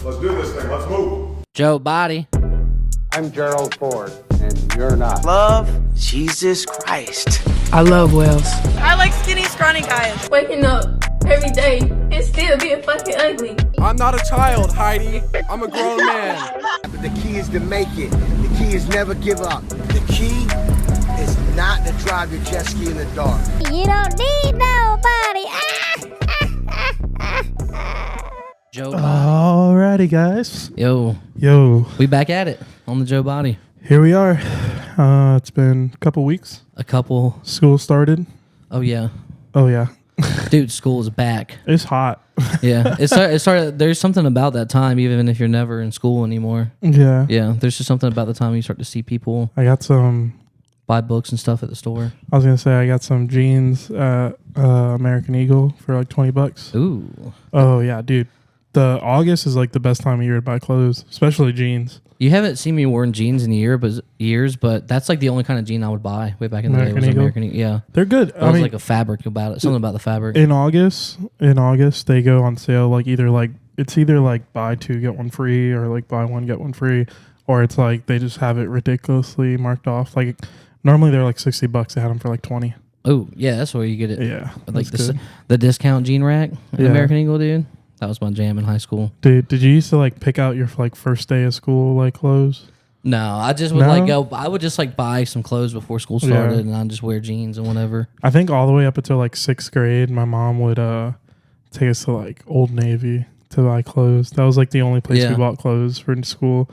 Let's do this thing. Let's move. Jobodie. I'm Gerald Ford, and you're not. Love Jesus Christ. I love Wales. I like skinny, scrawny guys. Waking up every day and still being fucking ugly. I'm not a child, Heidi. I'm a grown man. But the key is to make it. The key is never give up. The key is not to drive your jet ski in the dark. You don't need nobody. Alrighty, guys. Yo. We back at it on the Jobodie. Here we are. It's been a couple weeks. School started. Oh, yeah. Dude, school is back. It's hot. Yeah. It started. There's something about that time, even if you're never in school anymore. Yeah. Yeah. There's just something about the time you start to see people. I got some... buy books and stuff at the store. I was going to say, I got some jeans at American Eagle for like $20. Ooh. Oh, yeah, dude. The August is like the best time of year to buy clothes, especially jeans. You haven't seen me wearing jeans in years, but that's like the only kind of jean I would buy way back in the day. Was American Eagle. Yeah. They're good. I mean, like a fabric about it. Something about the fabric. In August, they go on sale like either buy two, get one free, or like buy one, get one free. Or it's like they just have it ridiculously marked off. Like normally they're like $60. They had them for like 20. Oh, yeah, that's where you get it. Yeah. Like the discount jean rack at American Eagle, dude. That was my jam in high school. Dude, did you used to like pick out your like first day of school like clothes? No, I just would I would just like buy some clothes before school started and I'd just wear jeans and whatever. I think all the way up until like 6th grade, my mom would take us to like Old Navy to buy clothes. That was like the only place we bought clothes for school.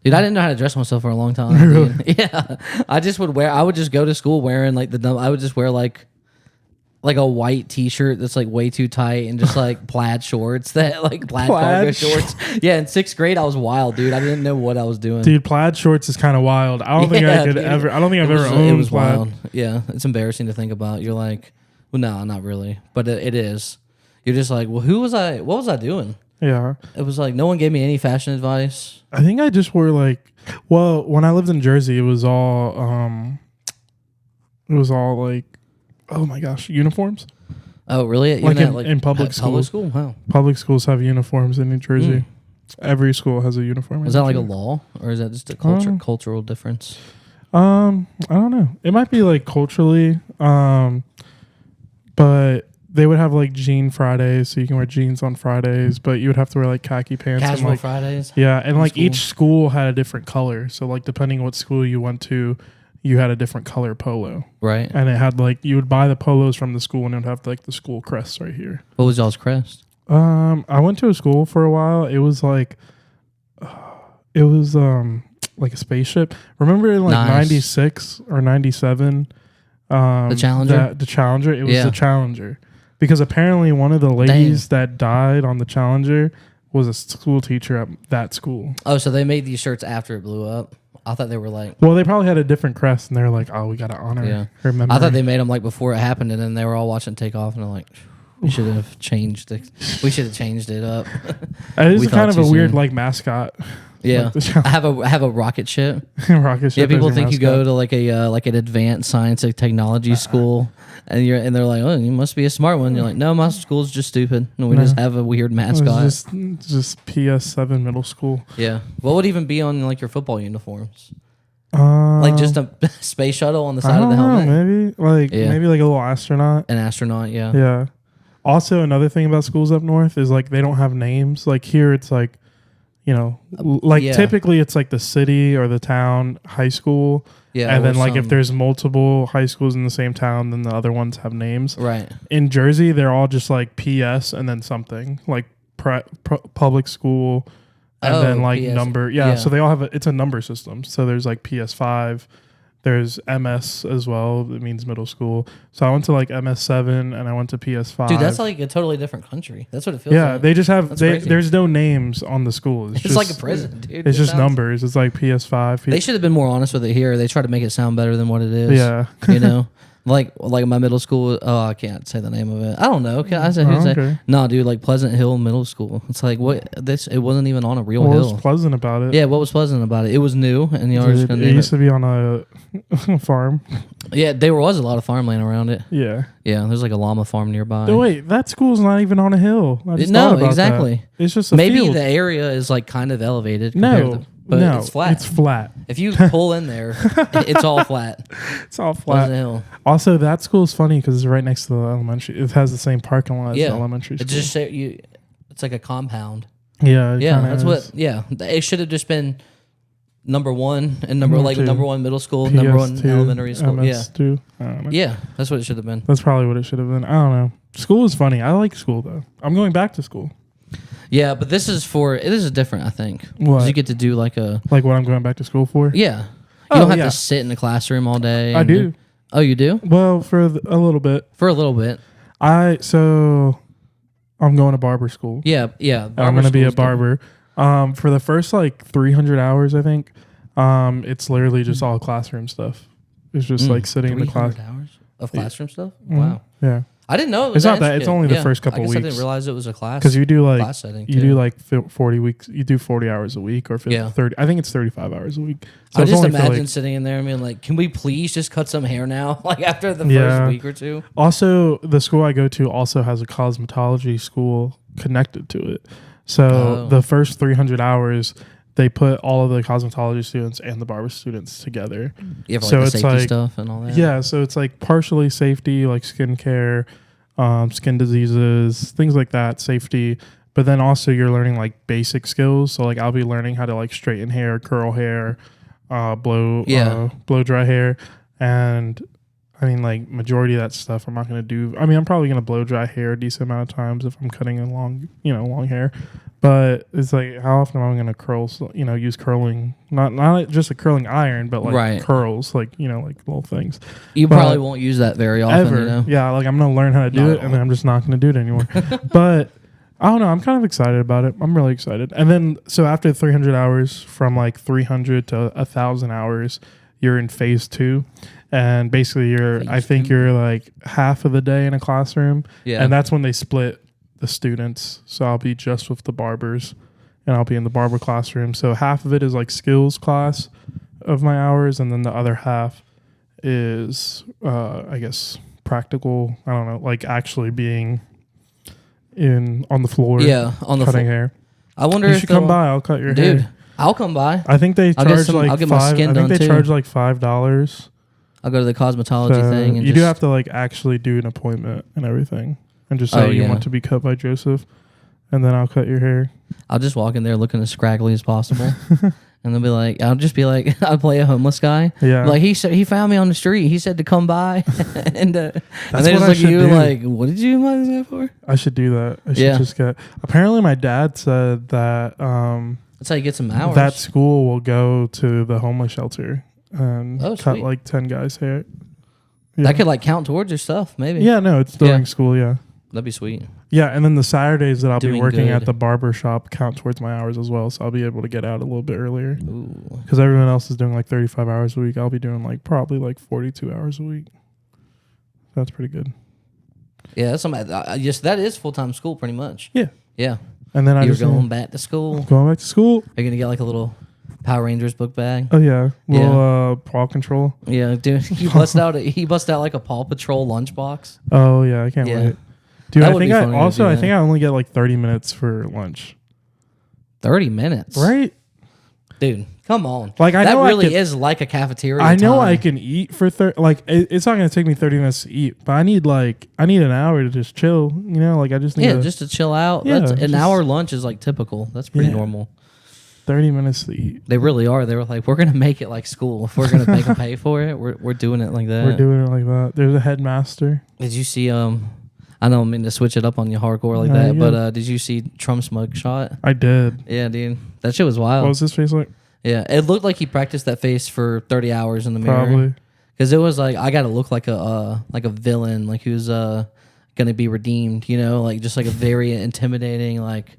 Dude, I didn't know how to dress myself for a long time. Really? Yeah. I would just go to school wearing like I would just wear like a white t-shirt that's like way too tight and just like plaid shorts that like plaid cargo shorts. Yeah, in 6th grade I was wild, dude. I didn't know what I was doing. Dude, plaid shorts is kind of wild. I don't think I've ever owned. It was plaid. Wild. Yeah, it's embarrassing to think about. You're like, well, no, not really, but it is. You're just like, well, what was I doing? Yeah. It was like no one gave me any fashion advice. I think I just wore like, well, when I lived in Jersey, it was all like, oh my gosh, uniforms. Oh, really? Like in public schools. Public school? Wow. Public schools have uniforms in New Jersey. Every school has a uniform. Is that like a law, or is that just a cultural difference? I don't know. It might be like culturally, but they would have like jean Fridays, so you can wear jeans on Fridays, but you would have to wear like khaki pants. Casual and, like, Fridays? Yeah, and like each school had a different color. So like depending what school you went to, you had a different color polo. Right. And it had like, you would buy the polos from the school and it would have like the school crest right here. What was y'all's crest? I went to a school for a while. It was like, like a spaceship. Remember in like 96 or 97? The Challenger? The Challenger. It was the Challenger. Because apparently one of the ladies that died on the Challenger was a school teacher at that school. Oh, so they made these shirts after it blew up? I thought they were like... Well, they probably had a different crest, and they were like, oh, we got to honor her memory. I thought they made them like before it happened, and then they were all watching it take off, and they're like, we should have changed it. We should have changed it up. It is kind of a weird like mascot. Yeah. Like I have a rocket ship. Rocket ship. Yeah, people think you go to like an advanced science and technology school, and they're like, oh, you must be a smart one. You're like, no, my school's just stupid. And we just have a weird mascot. It's just PS7 middle school. Yeah. What would even be on like your football uniforms? Like just a space shuttle on the side of the helmet? Maybe like a little astronaut. An astronaut, yeah. Yeah. Also, another thing about schools up north is like they don't have names. Like here, it's like, you know, like typically it's like the city or the town high school. Yeah. And then like if there's multiple high schools in the same town, then the other ones have names. Right. In Jersey, they're all just like PS and then something like public school and then like PS. Number. Yeah. So they all have it's a number system. So there's like PS5. There's MS as well. It means middle school. So I went to like MS7 and I went to PS5. Dude, that's like a totally different country. That's what it feels like. Yeah, they just have, there's no names on the school. It's just like a prison, dude. It's just numbers. It's like PS5. They should have been more honest with it here. They try to make it sound better than what it is. Yeah. You know? Like my middle school. Oh, I can't say the name of it. I don't know. Can I say? Okay. No, dude. Like Pleasant Hill Middle School. It's like what this. It wasn't even on a real hill. What was pleasant about it? Yeah, what was pleasant about it? It was new, and you were just gonna. It used to be on a farm. Yeah, there was a lot of farmland around it. Yeah. Yeah, there's like a llama farm nearby. Oh, wait, that school's not even on a hill. I just No, thought about exactly. that. It's just a Maybe field. the area is like kind of elevated. No, But no, it's flat. It's flat. If you pull in there, it's all flat. It's all flat. Wasn't a hill. Also, that school's funny because it's right next to the elementary. It has the same parking lot as the elementary school. It just it's like a compound. Yeah, Yeah, that's what. Yeah, it should have just been number one and number one middle school, number one elementary school. MS2. I don't know. Yeah, that's what it should have been. That's probably what it should have been. I don't know. School is funny. I like school though. I'm going back to school. Yeah, but this is different. I think 'Cause What? you get to do like a Like what I'm going back to school for. yeah. You don't have to sit in the classroom all day. I do. Oh, you do? Well, for a little bit. For a little bit. I'm going to barber school. Yeah. I'm going to be a barber. For the first like 300 hours, I think, it's literally just all classroom stuff. It's just like sitting in the class. 300 hours of classroom stuff? Wow. Yeah. I didn't know it was It's not that. It's only the first couple I guess weeks. I didn't realize it was a class. Because you do like class setting you too. do like 40 weeks. You do 40 hours a week or 30. I think it's 35 hours a week. So I it's just only for, imagine like, sitting in there and being like, "Can we please just cut some hair now?" Like after the first week or two. Also, the school I go to also has a cosmetology school connected to it. So the first 300 hours, they put all of the cosmetology students and the barber students together. You have like So the it's safety like- stuff and all that. Yeah, so it's like partially safety, like skincare, skin diseases, things like that, safety. But then also you're learning like basic skills. So like I'll be learning how to like straighten hair, curl hair, blow dry hair, and I mean like majority of that stuff I'm not gonna do. I mean I'm probably gonna blow dry hair a decent amount of times if I'm cutting in long hair. But it's like how often am I gonna curl? Use curling, not just a curling iron, but like curls, like like little things. You probably won't use that very often. Ever. Yeah, like I'm gonna learn how to do it, and then I'm just not gonna do it anymore. But I don't know. I'm kind of excited about it. I'm really excited. And then so after 300 hours, from like 300 to 1,000 hours, you're in phase 2, and basically I think you're like half of the day in a classroom, and that's when they split the students. So I'll be just with the barbers, and I'll be in the barber classroom. So half of it is like skills class of my hours, and then the other half is I guess practical. I don't know, like actually being on the floor. Yeah, on the cutting floor. hair. I wonder You if should come by. I'll cut your dude, hair. I'll come by. I think they charge like I'll get my $5. skin I done think they too. charge like $5. I'll go to the cosmetology thing. And you do have to like actually do an appointment and everything, and just say you want to be cut by Joseph, and then I'll cut your hair. I'll just walk in there looking as scraggly as possible. And they'll be like, I'll just be like, I'll play a homeless guy. Yeah. Like he found me on the street. He said to come by. and they what just I look at should you do. like, what did you invite that for? I should do that. I should just get. Apparently, my dad said that That's how you get some hours. that school will go to the homeless shelter and cut sweet. like 10 guys' hair. That could like count towards your stuff, maybe. Yeah, no, it's during school. Yeah. That'd be sweet. Yeah, and then the Saturdays that I'll be Doing working good. at the barber shop count towards my hours as well, so I'll be able to get out a little bit earlier. Ooh. Because everyone else is doing like 35 hours a week. I'll be doing like probably like 42 hours a week. That's pretty good. Yeah, that's that is full-time school pretty much. Yeah. Yeah. And then You're going back to school. Going back to school. Are you going to get like a little Power Rangers book bag? Oh yeah, little Paw Control. Yeah, dude. He bust out like a Paw Patrol lunchbox. Oh yeah, I can't wait. Dude, That I would think be I funny to also do I that. think I only get like 30 minutes for lunch. 30 minutes. Right? Dude, come on. Like I that know really I can, is like a cafeteria. I know time. I can eat for 30. Like it's not gonna take me 30 minutes to eat, but I need an hour to just chill. You know, like I just need just to chill out. Yeah, That's, an just- hour lunch is like typical. That's pretty Yeah. normal. 30 minutes to eat. They really are. They were like, we're gonna make it like school. If we're gonna make them pay for it, we're doing it like that. We're doing it like that. There's a headmaster. Did you see? I don't mean to switch it up on you hardcore like No, that, you're but did you see Trump's mugshot? I did. Yeah, dude, that shit was wild. What was his face like? Yeah, it looked like he practiced that face for 30 hours in the mirror. Probably. Because it was like I got to look like a villain, like who's gonna be redeemed. You know, like just like a very intimidating, like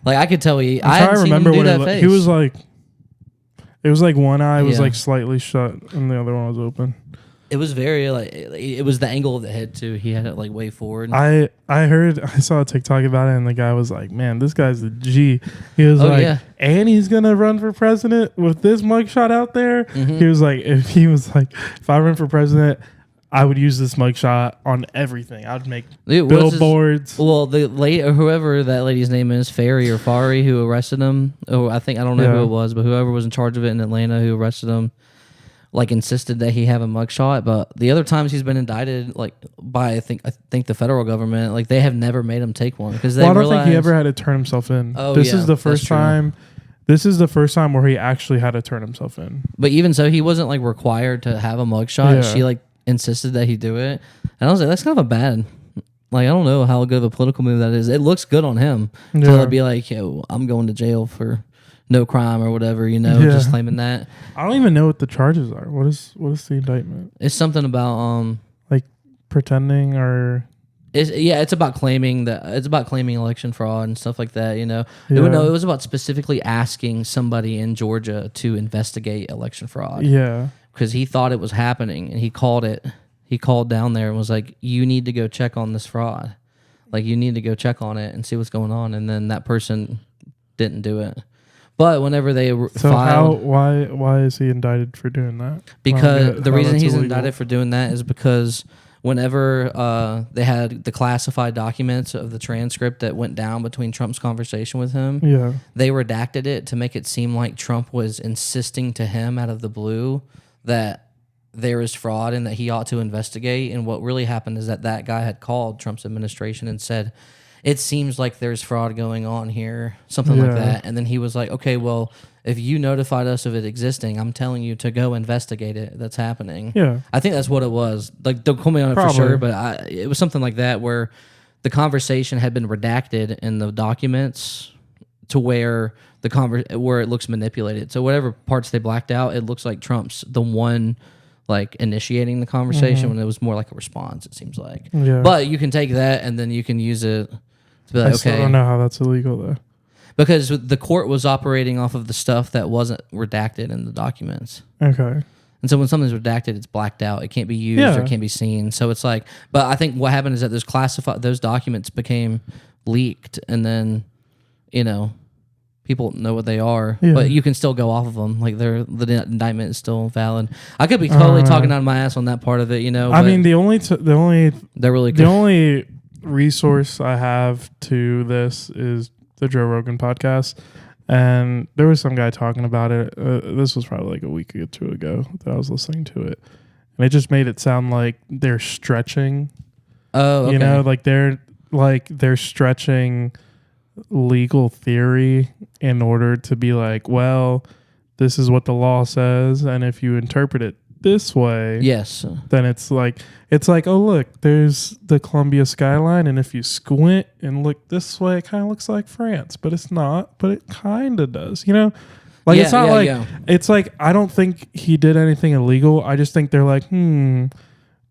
I could tell you. I hadn't seen him do that face. He was like. It was like one eye was Yeah. like slightly shut and the other one was open. It was very like it was the angle of the head too. He had it like way forward. I saw a TikTok about it, and the guy was like, "Man, this guy's a G." He was and he's gonna run for president with this mugshot out there. Mm-hmm. He was like, if I run for president, I would use this mugshot on everything. I'd make billboards. Whoever that lady's name is, Fari, who arrested him. Oh, I don't know who it was, but whoever was in charge of it in Atlanta who arrested him, like insisted that he have a mugshot. But the other times he's been indicted, like by I think the federal government, like they have never made him take one because I don't think he ever had to turn himself in. Oh, this is the first time. This is the first time where he actually had to turn himself in. But even so, he wasn't like required to have a mugshot. Yeah. She like insisted that he do it, and I was like, that's kind of a bad. Like I don't know how good of a political move that is. It looks good on him to be like, yo, I'm going to jail for no crime or whatever, just claiming that. I don't even know what the charges are. What is the indictment? It's something about like pretending or it's about claiming election fraud and stuff like that, It was about specifically asking somebody in Georgia to investigate election fraud. Yeah. Because he thought it was happening and he called down there and was like, you need to go check on this fraud. Like you need to go check on it and see what's going on. And then that person didn't do it. But whenever they filed, why is he indicted for doing that? Because the reason he's indicted for doing that is because whenever they had the classified documents of the transcript that went down between Trump's conversation with him, they redacted it to make it seem like Trump was insisting to him out of the blue that there is fraud and that he ought to investigate. And what really happened is that guy had called Trump's administration and said, it seems like there's fraud going on here, something like that. And then he was like, okay, well, if you notified us of it existing, I'm telling you to go investigate it. That's happening. Yeah. I think that's what it was. Like, don't quote me on it for sure, but it was something like that where the conversation had been redacted in the documents to where where it looks manipulated. So whatever parts they blacked out, it looks like Trump's the one like initiating the conversation when it was more like a response, it seems like. Yeah. But you can take that and then you can use it to be like, I still don't know how that's illegal though. Because the court was operating off of the stuff that wasn't redacted in the documents. Okay. And so when something's redacted, it's blacked out. It can't be used or can't be seen. So it's like, but I think what happened is that those documents became leaked and then, people know what they are, but you can still go off of them. Like the indictment is still valid. I could be totally talking out of my ass on that part of it, I mean, they're really good. The only resource I have to this is the Joe Rogan podcast, and there was some guy talking about it. This was probably like a week or two ago that I was listening to it, and it just made it sound like they're stretching. Oh, okay. They're stretching legal theory in order to be like, well, this is what the law says, and if you interpret it this way, then it's like, oh look, there's the Columbia skyline, and if you squint and look this way, it kind of looks like France, but it's not, but it kind of does, it's not it's like, I don't think he did anything illegal. I just think they're like,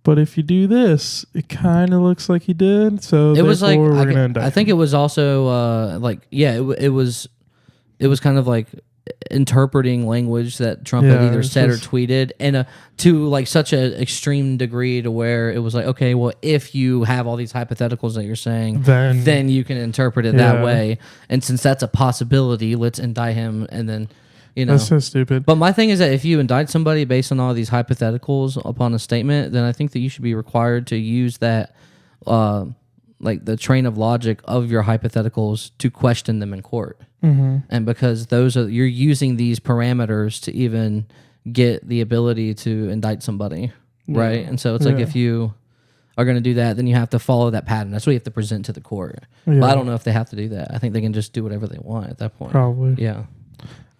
but if you do this, it kind of looks like he did. So it was like, we're going to indict I think him. it was also it was kind of like interpreting language that Trump had either said or tweeted, and to like such an extreme degree to where it was like, okay, well, if you have all these hypotheticals that you're saying, then you can interpret it that way. And since that's a possibility, let's indict him, and then. That's so stupid. But my thing is that if you indict somebody based on all these hypotheticals upon a statement, then I think that you should be required to use that, like the train of logic of your hypotheticals to question them in court. Mm-hmm. And because you're using these parameters to even get the ability to indict somebody, right? And so it's like if you are going to do that, then you have to follow that pattern. That's what you have to present to the court. Yeah. But I don't know if they have to do that. I think they can just do whatever they want at that point. Probably. Yeah.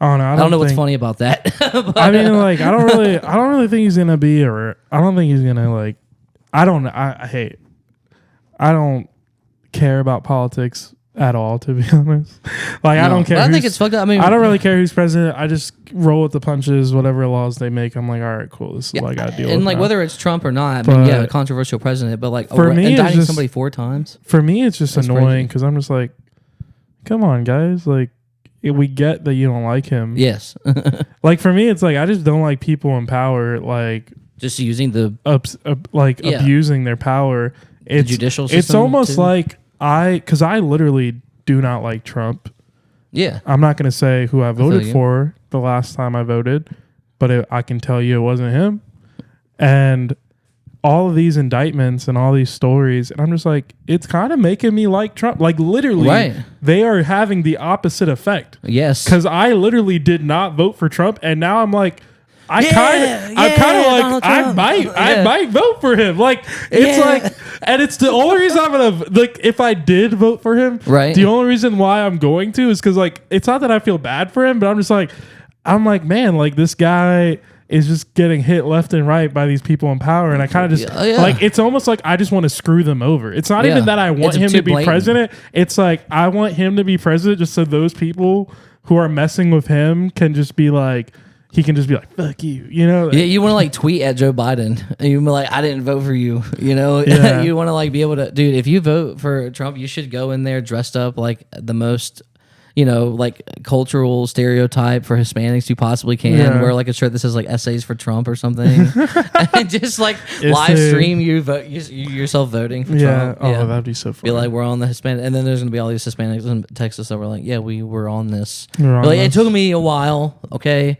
I don't know what's funny about that. But, I mean, like, I don't really think he's gonna be, I don't think he's gonna like. I don't care about politics at all, to be honest. Like, I don't care. I think it's fucked up. I mean, I don't really care who's president. I just roll with the punches. Whatever laws they make, I'm like, all right, cool. This is what I got to deal with. And like, now. whether it's Trump or not, I mean, a controversial president, but like, for me, indicting somebody 4 times. For me, it's just annoying because I'm just like, come on, guys, like. We get that you don't like him. Yes. Like, for me, it's like, I just don't like people in power, like, Just using the abusing their power. It's the judicial system. It's almost too. like because I literally do not like Trump. Yeah, I'm not going to say who I voted for the last time I voted, but I can tell you it wasn't him. And all of these indictments and all these stories, and I'm just like, it's kind of making me like Trump. Like literally, they are having the opposite effect. Yes, because I literally did not vote for Trump, and now I'm like, I might vote for him. Like it's like, and it's the only reason I'm gonna like if I did vote for him. Right. The only reason why I'm going to is because like it's not that I feel bad for him, but I'm like, man, like this guy is just getting hit left and right by these people in power, and I kind of just like it's almost like I just want to screw them over. It's not even that I want him to be president. It's like I want him to be president just so those people who are messing with him can just be like. He can just be like, fuck you, you know? Yeah, you want to like tweet at Joe Biden and you be like, I didn't vote for you, you know? Yeah. You want to like be able to, dude, if you vote for Trump, you should go in there dressed up like the most, you know, like cultural stereotype for Hispanics you possibly can. Yeah. Wear like a shirt that says like essays for Trump or something. And just like live stream you yourself voting for Trump. Oh, that'd be so funny. Be like, we're on the Hispanic, and then there's gonna be all these Hispanics in Texas that were like, yeah, we were on this. It took me a while, okay?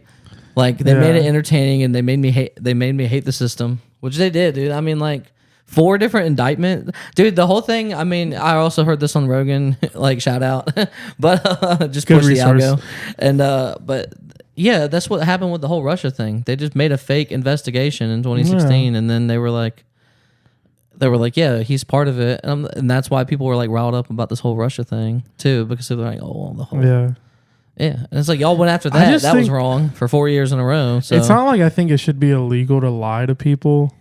Like they made it entertaining, and they made me hate the system, which they did, dude. I mean, like 4 different indictments, dude. The whole thing. I mean, I also heard this on Rogan, like shout out, but just good push resource. the algo. And but yeah, that's what happened with the whole Russia thing. They just made a fake investigation in 2016, and then they were like, yeah, he's part of it, and that's why people were like riled up about this whole Russia thing too, because they're like, oh, the whole Yeah, and it's like y'all went after that. That was wrong for 4 years in a row. So it's not like I think it should be illegal to lie to people,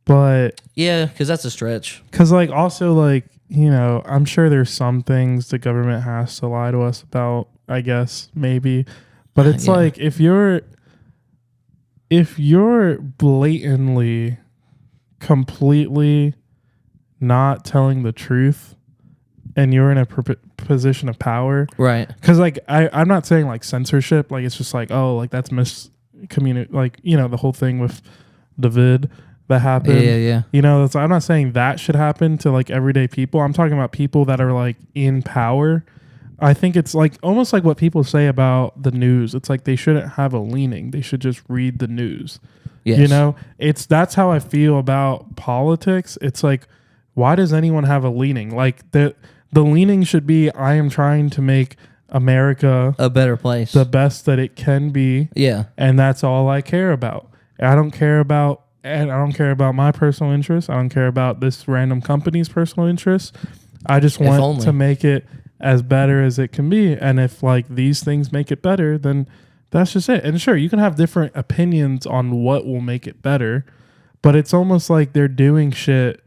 but yeah, because that's a stretch. Because like also like you know I'm sure there's some things the government has to lie to us about. I guess maybe, but it's like if you're blatantly, completely not telling the truth, and you're in a position of power, right? Because like I'm not saying like censorship, like it's just like oh like that's like you know the whole thing with the vid that happened, yeah. You know, I'm not saying that should happen to like everyday people. I'm talking about people that are like in power. I think it's like almost like what people say about the news. It's like they shouldn't have a leaning. They should just read the news. Yes. You know, that's how I feel about politics. It's like, why does anyone have a leaning? Like the leaning should be, I am trying to make America a better place, the best that it can be. Yeah. And that's all I care about. I don't care about my personal interests. I don't care about this random company's personal interests. I just want to make it as better as it can be. And if like these things make it better, then that's just it. And sure, you can have different opinions on what will make it better, but it's almost like they're doing shit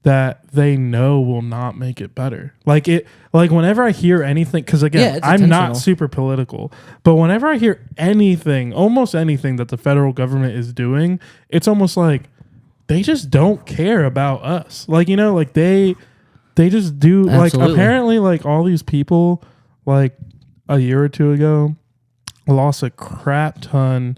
that they know will not make it better. Like whenever I hear anything, because again, I'm not super political, but whenever I hear anything, almost anything that the federal government is doing, it's almost like they just don't care about us. Like, you know, like they just do. Absolutely. Like apparently like all these people like a year or two ago lost a crap ton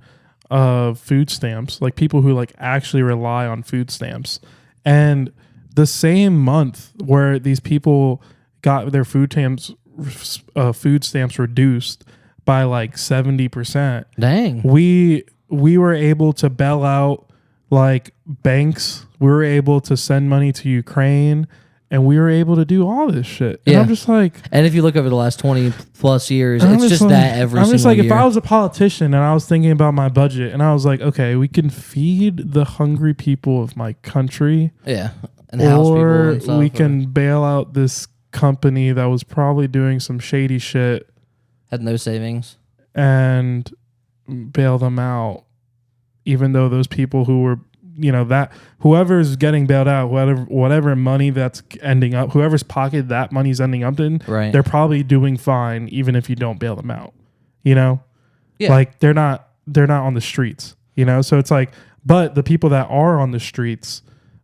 of food stamps, like people who like actually rely on food stamps. And the same month where these people got their food stamps reduced by like 70%. Dang. We were able to bail out like banks. We were able to send money to Ukraine, and we were able to do all this shit. And I'm just like, and if you look over the last 20 plus years, it's just like, that every single year. I'm just like, if I was a politician and I was thinking about my budget and I was like, okay, we can feed the hungry people of my country. Yeah. And house people and stuff, we can bail out this company that was probably doing some shady shit, had no savings, and bail them out, even though those people who were, you know, that whoever's getting bailed out, whatever money that's ending up, whoever's pocket that money's ending up in, right, they're probably doing fine even if you don't bail them out, you know? Yeah. Like they're not on the streets, you know? So it's like, but the people that are on the streets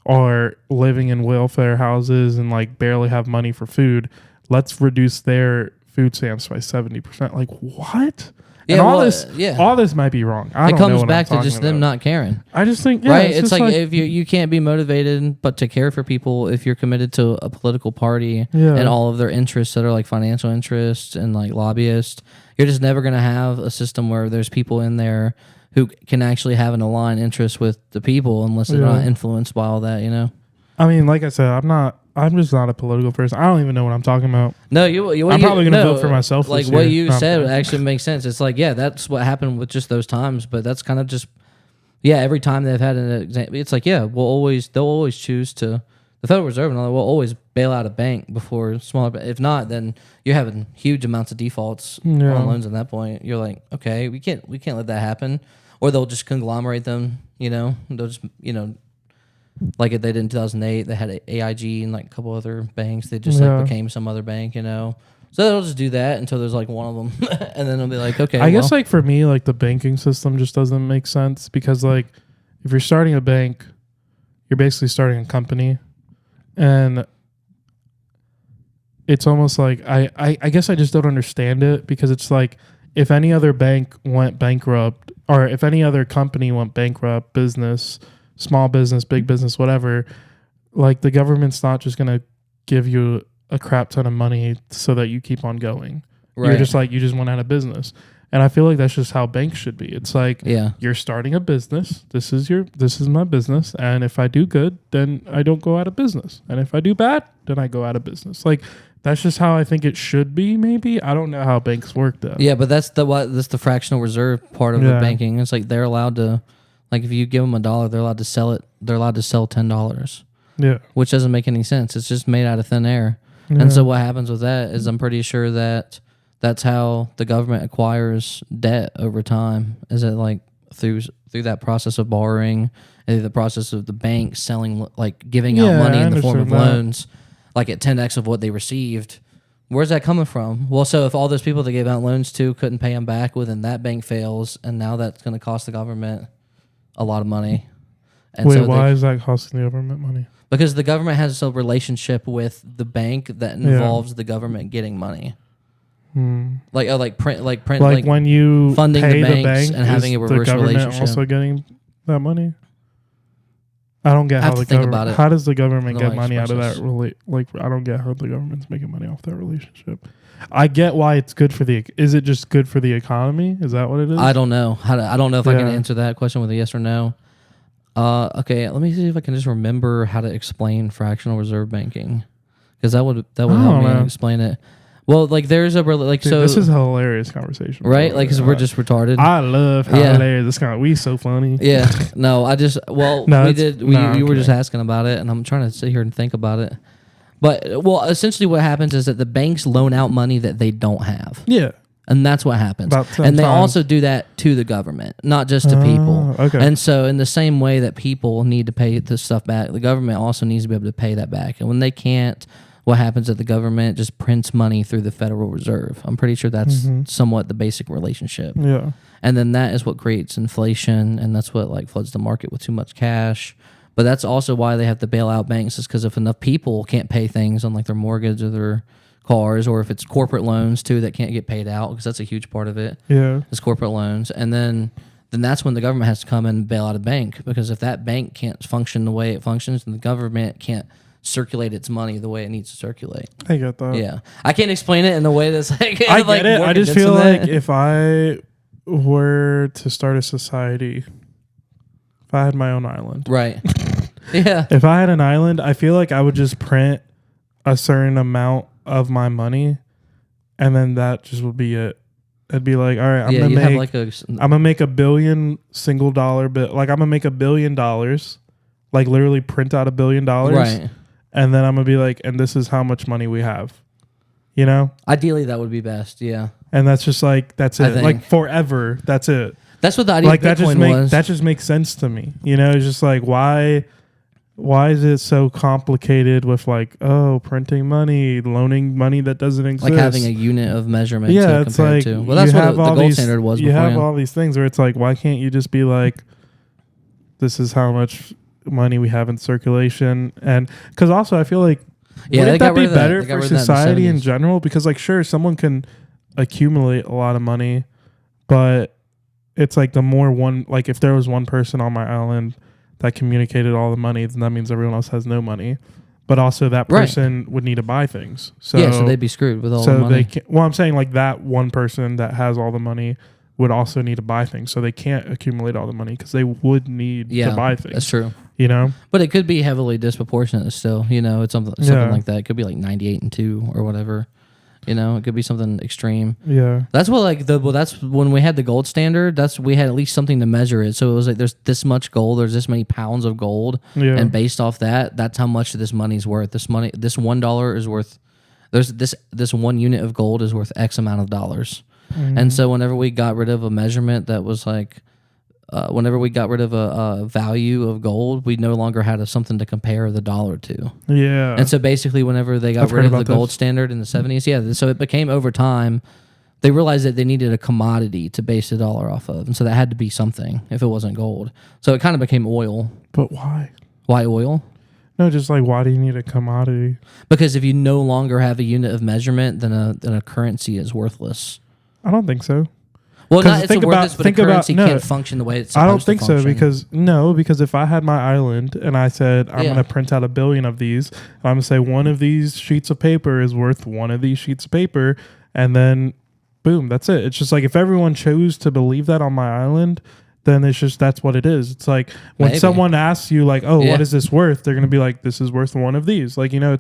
are living in welfare houses and like barely have money for food. Let's reduce their food stamps by 70%. Like what? Yeah, and all well, this, yeah. all this might be wrong. I It don't know comes what back I'm to just talking them about. not caring. I just think, Right? it's It's just like if you can't be motivated, but to care for people if you're committed to a political party and all of their interests that are like financial interests and like lobbyists, you're just never going to have a system where there's people in there who can actually have an aligned interest with the people unless they're not influenced by all that, you know? I mean, like I said, I'm just not a political person. I don't even know what I'm talking about. No, I'm probably going to vote for myself. Like this what year. you said actually makes sense. It's like, yeah, that's what happened with just those times, but that's kind of just, every time they've had an example, it's like, they'll always choose to, the Federal Reserve and all that will always bail out a bank before smaller. If not, then you're having huge amounts of defaults on loans at that point. You're like, okay, we can't let that happen, or they'll just conglomerate them. They'll just like if they did in 2008, they had AIG and like a couple other banks. They just like became some other bank, So they'll just do that until there's like one of them, and then they'll be like, okay. I guess like for me, like the banking system just doesn't make sense because like if you're starting a bank, you're basically starting a company, and it's almost like I guess I just don't understand it because it's like if any other bank went bankrupt or if any other company went bankrupt, business, small business, big business, whatever, like the government's not just going to give you a crap ton of money so that you keep on going. Right. You're just like, you just went out of business. And I feel like that's just how banks should be. It's like, you're starting a business. This is my business. And if I do good, then I don't go out of business. And if I do bad, then I go out of business. Like, that's just how I think it should be, maybe. I don't know how banks work, though. Yeah, but that's the fractional reserve part of the banking. It's like they're allowed to, like if you give them $1, they're allowed to sell it. They're allowed to sell $10. Yeah. Which doesn't make any sense. It's just made out of thin air. Yeah. And so what happens with that is I'm pretty sure that that's how the government acquires debt over time. Is it like through that process of borrowing, and the process of the bank selling, like giving out money in the form of loans, like at 10x of what they received. Where's that coming from? Well, so if all those people they gave out loans to couldn't pay them back, well, then that bank fails, and now that's going to cost the government a lot of money. And wait, why is that costing the government money? Because the government has a relationship with the bank that involves the government getting money. Like when you funding pay the banks and having a reverse the government relationship. Also getting that money. I don't get how the government. About it. How does the government get money out of that? I don't get how the government's making money off that relationship. I get why it's good for the. Is it just good for the economy? Is that what it is? I don't know. I don't know if I can answer that question with a yes or no. Okay, let me see if I can just remember how to explain fractional reserve banking, because that would help me explain it. Well, like there's Dude, so this is a hilarious conversation, right? Like, because we're just retarded. I love how hilarious this kind of. We so funny. Yeah. No, you were just asking about it, and I'm trying to sit here and think about it. But essentially, what happens is that the banks loan out money that they don't have. Yeah. And that's what happens. And they also do that to the government, not just to people. Okay. And so in the same way that people need to pay this stuff back, the government also needs to be able to pay that back. And when they can't, what happens is the government just prints money through the Federal Reserve. I'm pretty sure that's somewhat the basic relationship. Yeah. And then that is what creates inflation, and that's what like floods the market with too much cash. But that's also why they have to bail out banks, is because if enough people can't pay things on like their mortgage or their cars, or if it's corporate loans too that can't get paid out, because that's a huge part of it. Yeah, it's corporate loans, and then that's when the government has to come in and bail out a bank, because if that bank can't function the way it functions, then the government can't circulate its money the way it needs to circulate. I get that. Yeah, I can't explain it in the way that's like I get it. I just feel like if I were to start a society, if I had my own island, right? Yeah. If I had an island, I feel like I would just print a certain amount of my money, and then that just would be it. It'd be like, all right, I'm gonna make $1 billion single dollar bill. Like I'm gonna make $1 billion, like literally print out $1 billion, right? And then I'm gonna be like, and this is how much money we have. You know, ideally that would be best. Yeah, and that's just like that's it. Like forever, that's it. That's what the idea of Bitcoin was. That just makes sense to me. You know, it's just like why is it so complicated with like, printing money, loaning money that doesn't exist? Like having a unit of measurement to compare like, to. Well, that's what the gold standard was You have all these things where it's like, why can't you just be like, this is how much money we have in circulation? And because also I feel like Yeah, wouldn't they that got be rid of that. better They got for rid of that in the society in 70s. general? Because like, sure, someone can accumulate a lot of money, but it's like like if there was one person on my island that communicated all the money, then that means everyone else has no money. But also that person would need to buy things. So yeah, so they'd be screwed with all the money. they can't, well, I'm saying like that one person that has all the money would also need to buy things. So they can't accumulate all the money because they would need to buy things. That's true. You know? But it could be heavily disproportionate still. You know, it's something like that. It could be like 98-2 or whatever. You know, it could be something extreme. Yeah. That's what that's when we had the gold standard. We had at least something to measure it. So it was like there's this much gold, there's this many pounds of gold, and based off that, that's how much this money's worth. This $1 is worth. There's this 1 unit of gold is worth X amount of dollars. Mm-hmm. And so whenever we got rid of a measurement that was like, whenever we got rid of a value of gold, we no longer had something to compare the dollar to. Yeah. And so basically whenever they got rid of the gold standard in the 70s, so it became over time, they realized that they needed a commodity to base the dollar off of. And so that had to be something if it wasn't gold. So it kind of became oil. But why? Why oil? No, just like, why do you need a commodity? Because if you no longer have a unit of measurement, then a currency is worthless. I don't think so. Well, not it's worthless, but a currency can't function the way it's supposed to function. I don't think so because if I had my island and I said I'm going to print out 1 billion of these, I'm going to say one of these sheets of paper is worth one of these sheets of paper, and then boom, that's it. It's just like if everyone chose to believe that on my island, then it's just that's what it is. It's like when someone asks you like, oh, what is this worth? They're going to be like, this is worth one of these. Like, you know,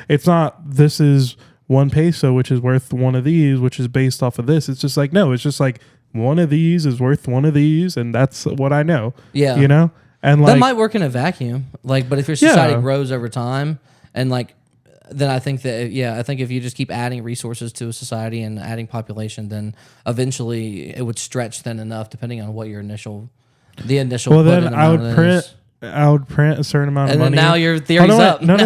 it's not this is 1 peso, which is worth one of these, which is based off of this. It's just like, no, it's just like one of these is worth one of these, and that's what I know. Yeah. You know? And like, that might work in a vacuum. Like, but if your society grows over time, and like, then I think that, I think if you just keep adding resources to a society and adding population, then eventually it would stretch thin enough, depending on what your initial. Well, then I would print a certain amount of money. And then now your theory's up. No. When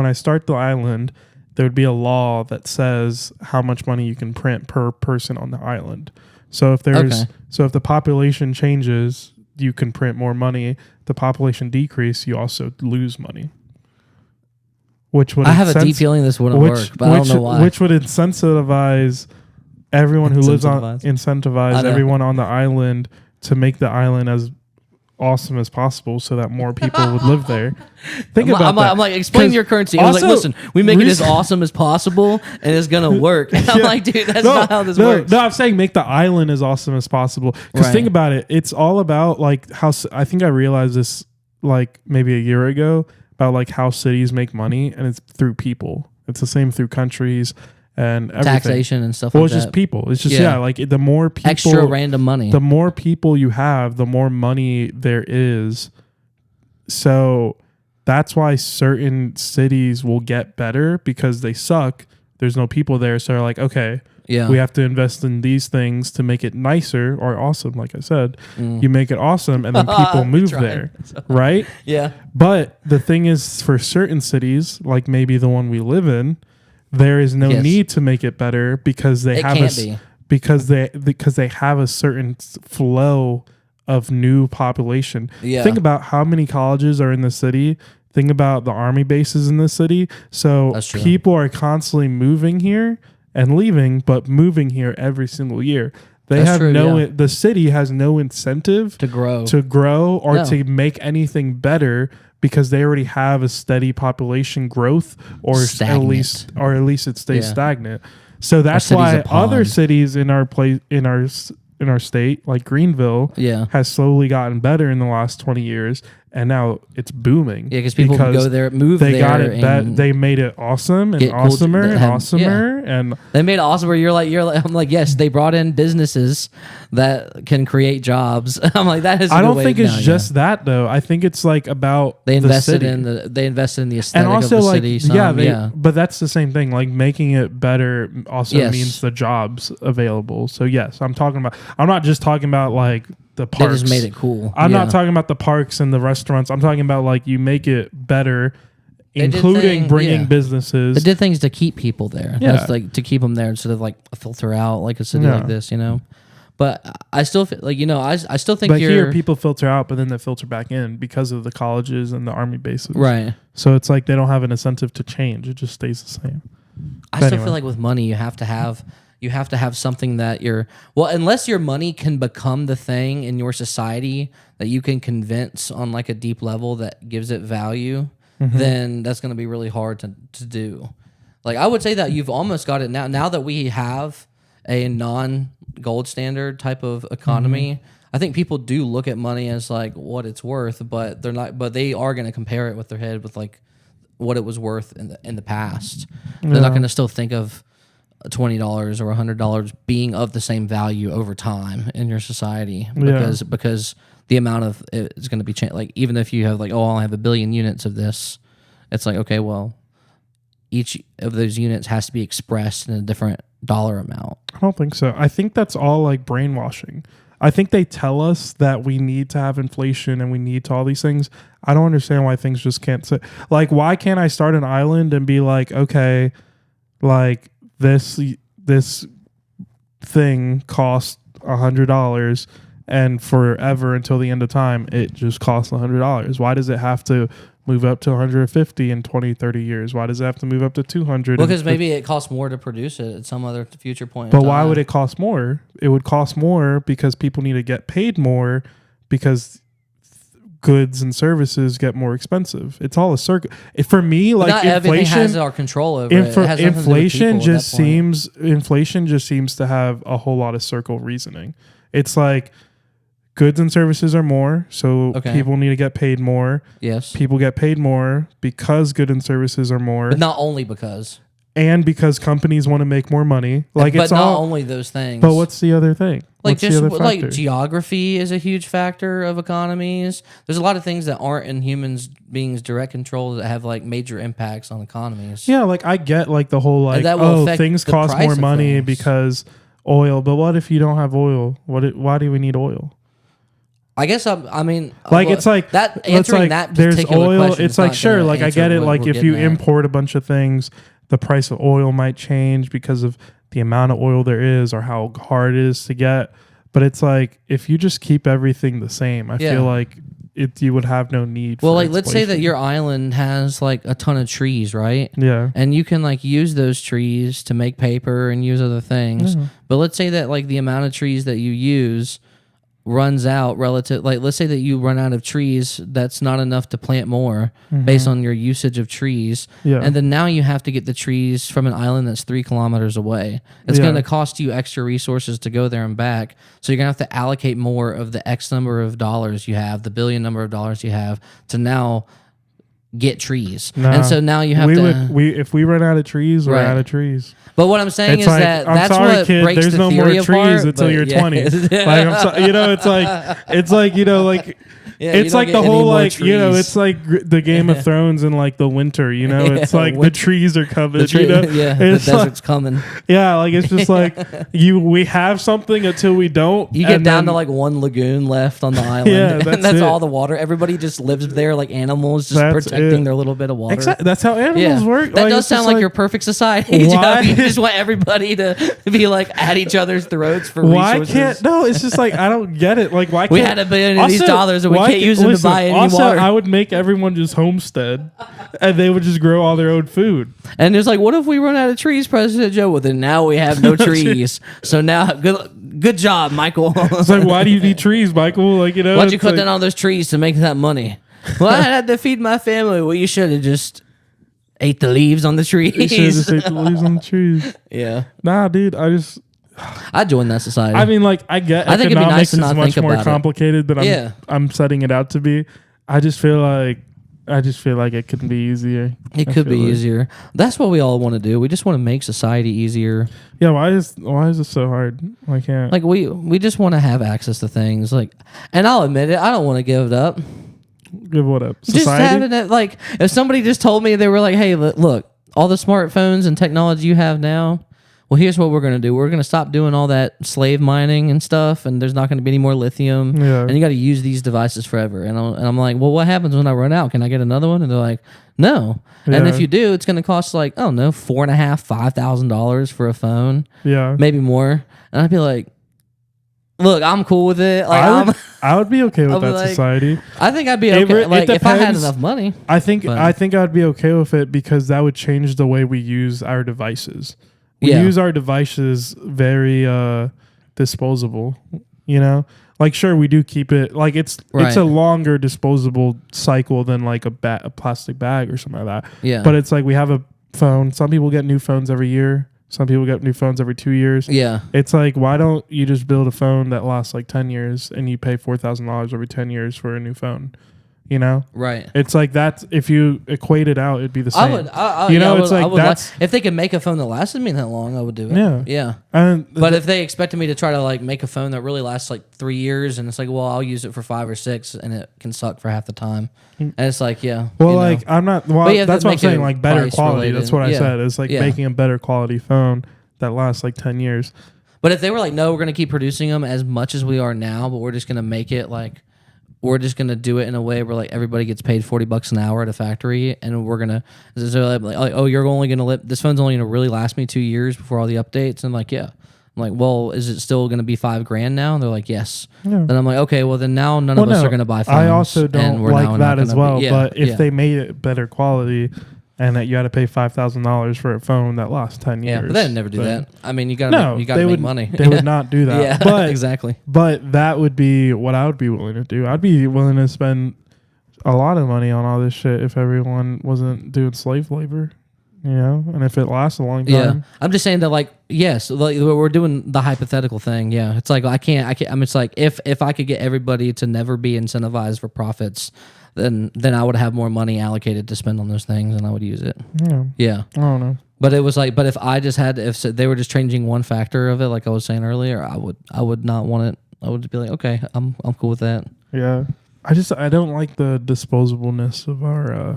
I start the island, there would be a law that says how much money you can print per person on the island. So if if the population changes, you can print more money. The population decrease, you also lose money. Which would I have a deep feeling this wouldn't work, but I don't know why. Which would incentivize everyone who lives on everyone on the island to make the island as awesome as possible so that more people would live there. I'm like, explain your currency. I was like, listen, we make it as awesome as possible and it's going to work. And I'm like, dude, that's not how this works. No, I'm saying make the island as awesome as possible. Because think about it. It's all about like how, I think I realized this like maybe a year ago about like how cities make money, and it's through people. It's the same through countries and everything. Taxation and stuff well, like that. Well, it's just people. It's just, like the more people. Extra random money. The more people you have, the more money there is. So that's why certain cities will get better because they suck. There's no people there. So they're like, okay, we have to invest in these things to make it nicer or awesome. Like I said, you make it awesome and then people move there. Right? Yeah. But the thing is, for certain cities, like maybe the one we live in, there is no need to make it better because they because they have a certain flow of new population. Yeah. Think about how many colleges are in the city. Think about the army bases in the city. So people are constantly moving here and leaving, but moving here every single year. The city has no incentive to grow or to make anything better because they already have a steady population growth or at least it stays stagnant. So that's why other cities in our state, like Greenville, has slowly gotten better in the last 20 years, and now it's booming. Yeah, because people go there, move there. They got it. They made it awesome and awesomer and awesomer, and they made it awesome. Where you're like, I'm like, yes, they brought in businesses that can create jobs. I'm like, that is. I don't think it's just that though. I think it's like about they invested in the aesthetic and also of the like city. But that's the same thing. Like making it better also means the jobs available. So yes, I'm not just talking about like the parks. They just made it cool. I'm not talking about the parks and the restaurants. I'm talking about like you make it better, including bringing businesses. They did things to keep people there. Yeah. That's like to keep them there instead of like filter out like a city like this, you know. But I still feel like, I still think But you're here people filter out, but then they filter back in because of the colleges and the army bases. right. So it's like they don't have an incentive to change. It just stays the same. I still feel like with money, you have to have something that unless your money can become the thing in your society that you can convince on like a deep level that gives it value, then that's going to be really hard to do. Like I would say that you've almost got it now that we have a non-gold standard type of economy. I think people do look at money as like what it's worth, but they're not. But they are going to compare it with their head with like what it was worth in the past. They're not going to still think of $20 or $100 being of the same value over time in your society because the amount of it is going to be changed. Like even if you have like, oh, I'll have 1 billion units of this, it's like, okay, well, each of those units has to be expressed in a different dollar amount. I don't think so. I think that's all like brainwashing. I think they tell us that we need to have inflation and we need to all these things. I don't understand why things just can't sit. Like, why can't I start an island and be like, okay, like this thing costs $100 and forever until the end of time, it just costs $100. Why does it have to move up to 150 in 20, 30 years? Why does it have to move up to 200? Because maybe it costs more to produce it at some other future point. But why would it cost more? It would cost more because people need to get paid more because goods and services get more expensive. It's all a circle. For me, like not everything inflation has our control over it. It has inflation just seems to have a whole lot of circle reasoning. It's like goods and services are more, so people need to get paid more. Yes. People get paid more because goods and services are more. But not only because. And because companies want to make more money. Like but it's not all, only those things. But what's the other thing? Like what's just the other factor? like geography is a huge factor of economies. There's a lot of things that aren't in humans beings' direct control that have like major impacts on economies. Yeah, like I get like the whole like things cost more money because oil. But what if you don't have oil? Why do we need oil? I guess I mean, it's like that answering like, that there's particular oil. question. It's like sure, like I get it. Like if you import a bunch of things, the price of oil might change because of the amount of oil there is or how hard it is to get. But it's like if you just keep everything the same, I feel like you would have no need. Well, for like let's say that your island has like a ton of trees, right? Yeah, and you can like use those trees to make paper and use other things. But let's say that like the amount of trees that you use runs out relative, like let's say that you run out of trees, that's not enough to plant more based on your usage of trees, and then now you have to get the trees from an island that's 3 kilometers away. It's going to cost you extra resources to go there and back, so you're going to have to allocate more of the X number of dollars you have, the billion number of dollars you have, to now get trees. And so now you have if we run out of trees, we're out of trees. But what I'm saying is like, that's sorry, what kid, breaks there's the no theory more apart, trees until you're 20. Like it's like it's like the whole like it's like the Game of Thrones in like the winter, it's like the trees are coming, the desert's coming. Yeah, like it's just like we have something until we don't. You get down to like one lagoon left on the island, and that's all the water. Everybody just lives there like animals, just protecting their little bit of water. Exactly. That's how animals work. That does sound like your perfect society. Why? You just want everybody to be like at each other's throats for why resources. Can't no? It's just like I don't get it. Like why can't we had $1 billion of these dollars and we can't use them to buy any also, water? I would make everyone just homestead, and they would just grow all their own food. And there's like, what if we run out of trees, President Joe? Well, then now we have no trees. So now, good job, Michael. It's like, why do you need trees, Michael? Like why'd you cut down all those trees to make that money? Well, I had to feed my family. Well, you should have just ate the leaves on the trees. You should have just ate the leaves on the trees. Yeah. Nah, dude, I join that society. I mean, like, I get think it'd be nice to not much think more about complicated than I'm setting it out to be. I just feel like it could be easier. It could be easier. That's what we all want to do. We just want to make society easier. Yeah, why is it so hard? Why can't like we just want to have access to things, like, and I'll admit it, I don't want to give it up. Give what up? Society? Just having it, like, if somebody just told me, they were like, hey, look, all the smartphones and technology you have now, well, here's what we're going to do. We're going to stop doing all that slave mining and stuff, and there's not going to be any more lithium, and you got to use these devices forever. And I'm like, well, what happens when I run out? Can I get another one? And they're like, no. Yeah. And if you do, it's going to cost like, I don't know, $4,500, $5,000 for a phone. Yeah. Maybe more. And I'd be like, Look, I'm cool with it. Like, I would be okay with I'll be that like- society. I think I'd be okay. Like, if I had depends. enough money. I think But- I'd be okay with it because that would change the way we use our devices. We Yeah. use our devices very disposable. You know, like sure we do keep it like it's Right. a longer disposable cycle than like a plastic bag or something like that. Yeah. But it's like we have a phone. Some people get new phones every year. Some people get new phones every 2 years. Yeah. It's like, why don't you just build a phone that lasts like 10 years and you pay $4,000 every 10 years for a new phone? You know? Right. It's like that's, if you equate it out, it'd be the same. I would. You yeah, know, I it's would- I like would that's, if they could make a phone that lasted me that long, I would do it. Yeah. Yeah. and But if they expected me to try to like make a phone that really lasts like 3 years, and it's like, well, I'll use it for 5 or 6, and it can suck for half the time, and it's like, yeah. well, you know. like, I'm not, well, But you have to that's what I'm make it saying, like better price quality. related. That's what I Yeah. said. It's like Yeah. making a better quality phone that lasts like 10 years. But if they were like, no, we're gonna keep producing them as much as we are now, but we're just gonna make it like, we're just gonna do it in a way where like everybody gets paid $40 an hour at a factory, and we're gonna, so like, oh, you're only gonna this phone's only gonna really last me 2 years before all the updates, and like, yeah. I'm like, well, is it still gonna be $5,000 now? And they're like, yes. Yeah. Then I'm like, okay, well then now none of us are gonna buy phones. I also and don't we're now like not that as gonna well. be- yeah, But if yeah. they made it better quality and that you had to pay $5,000 for a phone that lasts 10 years. Yeah, but they'd never do then- that. I mean, you gotta No, make, you gotta they make would, money. They would not do that. Yeah, But exactly. But that would be what I would be willing to do. I'd be willing to spend a lot of money on all this shit if everyone wasn't doing slave labor, you know, and if it lasts a long time. Yeah, I'm just saying that, like, yes, like we're doing the hypothetical thing. Yeah, it's like I can't. I mean, it's like if I could get everybody to never be incentivized for profits, then I would have more money allocated to spend on those things, and I would use it. Yeah. Yeah. I don't know. But it was like, but if I just had, if they were just changing one factor of it, like I was saying earlier, I would not want it. I would just be like, okay, I'm cool with that. Yeah. I don't like the disposableness of our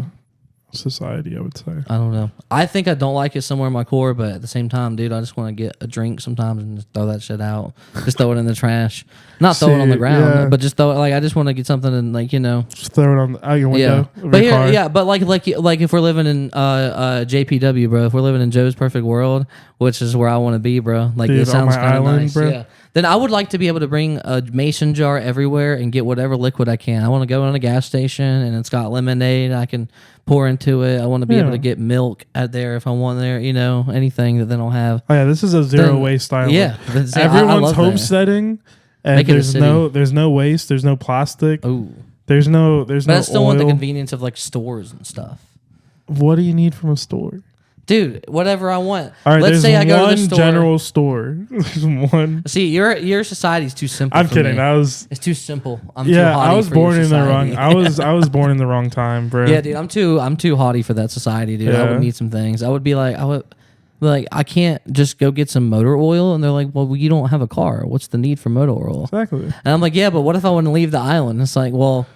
society, I would say. I don't know. I think I don't like it somewhere in my core, but at the same time, dude, I just want to get a drink sometimes and just throw that shit out. Just throw it in the trash. Not throw it on the ground, yeah. but just throw it. Like, I just want to get something and, like, you know. Just throw it on out your window. Yeah. Of But your here, car. yeah, but like if we're living in JPW, bro, if we're living in Joe's Perfect World, which is where I want to be, bro. Like, Dude, it on sounds my kind of island, nice. bro. Yeah. Then I would like to be able to bring a mason jar everywhere and get whatever liquid I can. I want to go in a gas station and it's got lemonade I can pour into it. I want to be able to get milk out there if I want there, you know, anything that they don't have. Oh yeah, this is a zero Then- waste island. Yeah. I Everyone's love that. homesteading and Make it a there's city. there's no waste, there's no plastic. Ooh. There's no But I still oil. want the convenience of like stores and stuff. What do you need from a store? Dude, whatever I want. All right, Let's there's say I go one to the store. general store. There's one. See, your society's too simple. I'm for kidding. me. It's It's too simple. I'm too yeah. haughty I was for your born in the society. wrong. I was born in the wrong time, bro. Yeah, dude, I'm too haughty for that society, dude. I Yeah. would need some things. I would be like, I can't just go get some motor oil, and they're like, well, you don't have a car. What's the need for motor oil? Exactly. And I'm like, yeah, but what if I want to leave the island? It's like, well,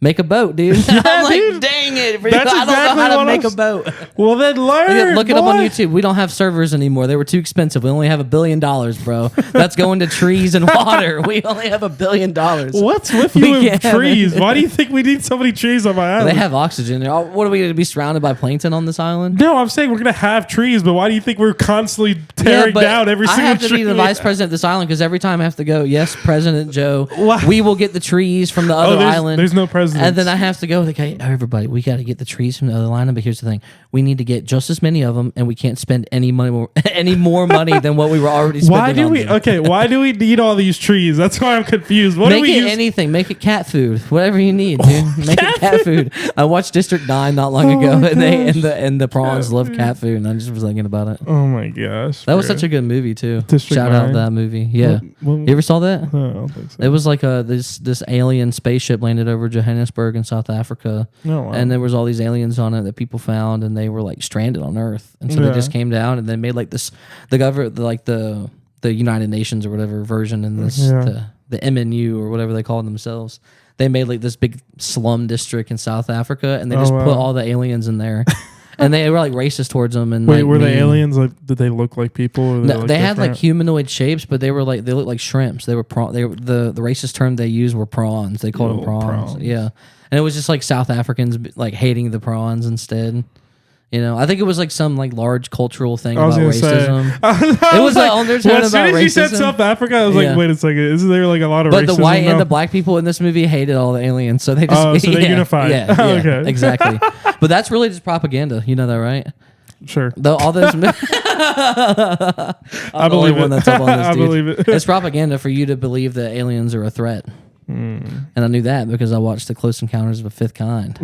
make a boat, dude. I'm like, dude. dang it, That's I don't know exactly how to what make I'm a boat. Well, then learn. Look it up on boy. YouTube. We don't have servers anymore. They were too expensive. We only have $1 billion, bro. That's going to trees and water. We only have $1 billion. What's with We you and can't have trees? anything. Why do you think we need so many trees on my island? They have oxygen. What are we going to be surrounded by plankton on this island? No, I'm saying we're gonna have trees, but why do you think we're constantly tearing but down every single I have to tree? be the vice president of this island because every time I have to go, yes, President Joe, Wow. we will get the trees from the other island. There's no president. And then I have to go, like, hey, everybody, we got to get the trees from the other island. But here's the thing: we need to get just as many of them, and we can't spend any more money than what we were already spending. Why do on we? them. Okay, why do we need all these trees? That's why I'm confused. What do Make we it use? anything. Make it cat food. Whatever you need, dude. Make it cat food. I watched District 9 not long ago, my and the prawns love cat food, and I just was thinking about it. Oh my gosh, That was bro. such a good movie too. District Shout 9? out that movie. Yeah. What- You ever saw that? I don't think so. It was like this alien spaceship landed over Johannesburg in South Africa, Oh, wow. and there was all these aliens on it that people found, and they were like stranded on Earth, and so Yeah. they just came down and they made like this the United Nations or whatever version in this Yeah. the MNU or whatever they call themselves. They made like this big slum district in South Africa, and they Oh, just wow. put all the aliens in there. And they were like racist towards them. And Wait, like, were the mean. aliens like? Did they look like people? Or No, look they had like different? humanoid shapes, but they looked like shrimps. They were the racist term they used were prawns. They called them Oh, prawns. prawns. Yeah, and it was just like South Africans like hating the prawns instead. You know, I think it was like some like large cultural thing I was about gonna say- racism. It was like undertone well, as soon about as you said racism. South Africa, I was Yeah. like, wait a second, isn't there like a lot of But racism? the white now? and the black people in this movie hated all the aliens, so they just Oh, so they unified. Yeah, yeah, Okay. exactly. But that's really just propaganda. You know that, right? Sure. All those. I'm I the only believe one it. that's up on this, I dude. believe it. It's propaganda for you to believe that aliens are a threat. And I knew that because I watched the Close Encounters of the Fifth Kind.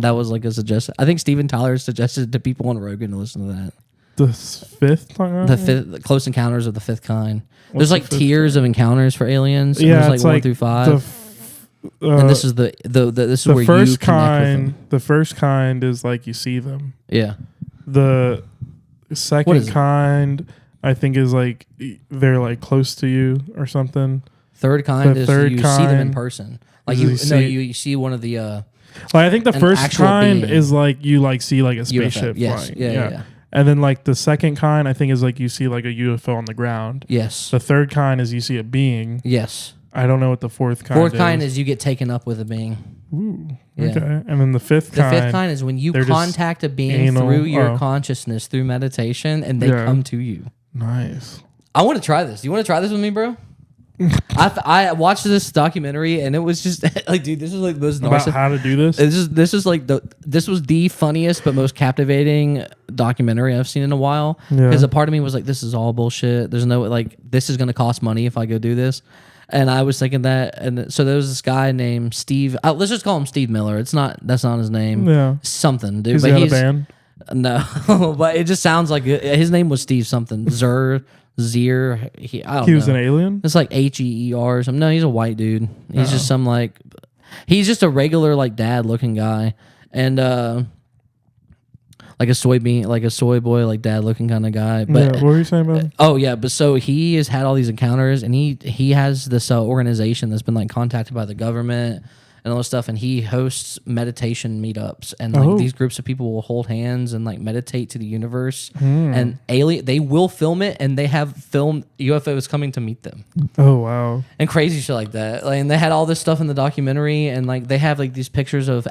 That was like a suggestion. I think Steven Tyler suggested to people on Rogan to listen to that. The fifth time? The Close Encounters of the Fifth Kind. What's There's the like fifth tiers of encounters for aliens. And Yeah, there's it's like 1 like through 5. And this is this is the where first you connect with them. The first kind is like you see them. Yeah. The What second is it? kind, I think, is like they're like close to you or something. Third kind The is third you see them in kind person. Like is you see one of the Like I think the an first actual kind being. is like you like see like a spaceship Yes. flying. Yeah. And then like the second kind, I think, is like you see like a UFO on the ground. Yes. The third kind is you see a being. Yes. I don't know what the fourth kind Fourth kind is you get taken up with a being. Ooh, Yeah. okay. And then the fifth The kind. fifth kind is when you they're just contact a being anal- through your oh. consciousness, through meditation, and they Yeah. come to you. Nice. I want to try this. You want to try this with me, bro? I watched this documentary and it was just like, dude, this is like the most About how to do this? This was the funniest but most captivating documentary I've seen in a while. Yeah. Because a part of me was like, this is all bullshit. There's no like this is gonna cost money if I go do this. And I was thinking that, and so there was this guy named Steve. Let's just call him Steve Miller. That's not his name. Yeah. Something, dude. Is But he he's a band? no, but it just sounds like his name was Steve something. Zier. I don't know. He was an alien? It's like HEER or something. No, he's a white dude. He's just some like, he's just a regular like dad looking guy, and like a soy boy, like dad looking kind of guy. But Yeah, what were you saying about him? oh yeah, but so he has had all these encounters, and he has this organization that's been like contacted by the government and all this stuff, and he hosts meditation meetups, and like these groups of people will hold hands and like meditate to the universe, and they will film it, and they have filmed UFOs coming to meet them. Oh, wow. And crazy shit like that. Like, and they had all this stuff in the documentary, and like they have like these pictures of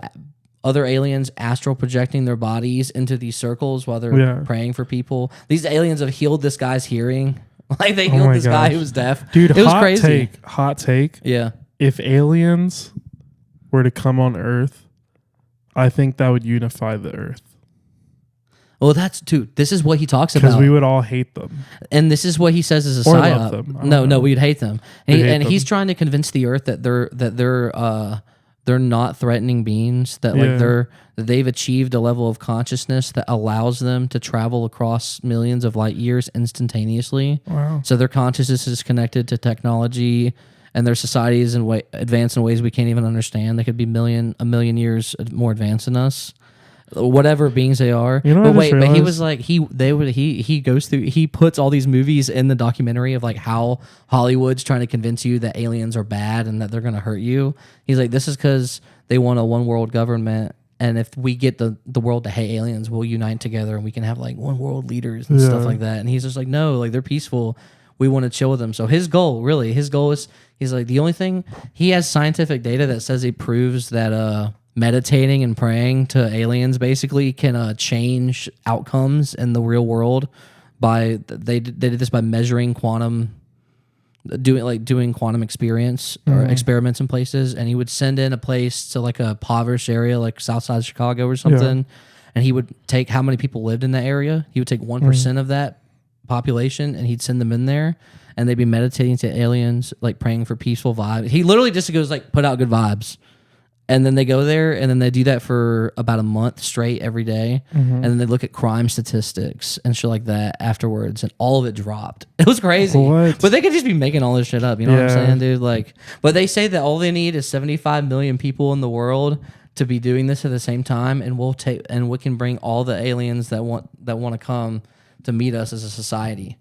other aliens astral projecting their bodies into these circles while they're praying for people. These aliens have healed this guy's hearing. Like they healed this guy who was deaf. Dude, it was crazy. Hot take. Yeah. If aliens were to come on Earth, I think that would unify the Earth. Well, this is what he talks about. Because we would all hate them. And this is what he says is a Or psyop. love them. I don't No, know. we'd hate them. And he's trying to convince the Earth that they're not threatening beings. That like that they've achieved a level of consciousness that allows them to travel across millions of light years instantaneously. Wow. So their consciousness is connected to technology, and their society is advanced in ways we can't even understand. They could be a million years more advanced than us. Whatever beings they are. You know but what I wait, just but he realized? was like he goes through, he puts all these movies in the documentary of like how Hollywood's trying to convince you that aliens are bad and that they're gonna hurt you. He's like, this is because they want a one world government, and if we get the world to hate aliens, we'll unite together and we can have like one world leaders and stuff like that. And he's just like, no, like they're peaceful. We want to chill with them. So his goal is, he's like, the only thing, he has scientific data that says he proves that meditating and praying to aliens basically can change outcomes in the real world. They did this by measuring doing quantum experience or experiments in places, and he would send in a place to like a impoverished area like south side of Chicago or something, and he would take how many people lived in that area. He would take 1% of that population and he'd send them in there, and they'd be meditating to aliens, like praying for peaceful vibes. He literally just goes like, put out good vibes. And then they go there, and then they do that for about a month straight every day. And then they look at crime statistics and shit like that afterwards, and all of it dropped. It was crazy. What? But they could just be making all this shit up. You know what I'm saying, dude? Like, but they say that all they need is 75 million people in the world to be doing this at the same time, and we can bring all the aliens that want to come to meet us as a society.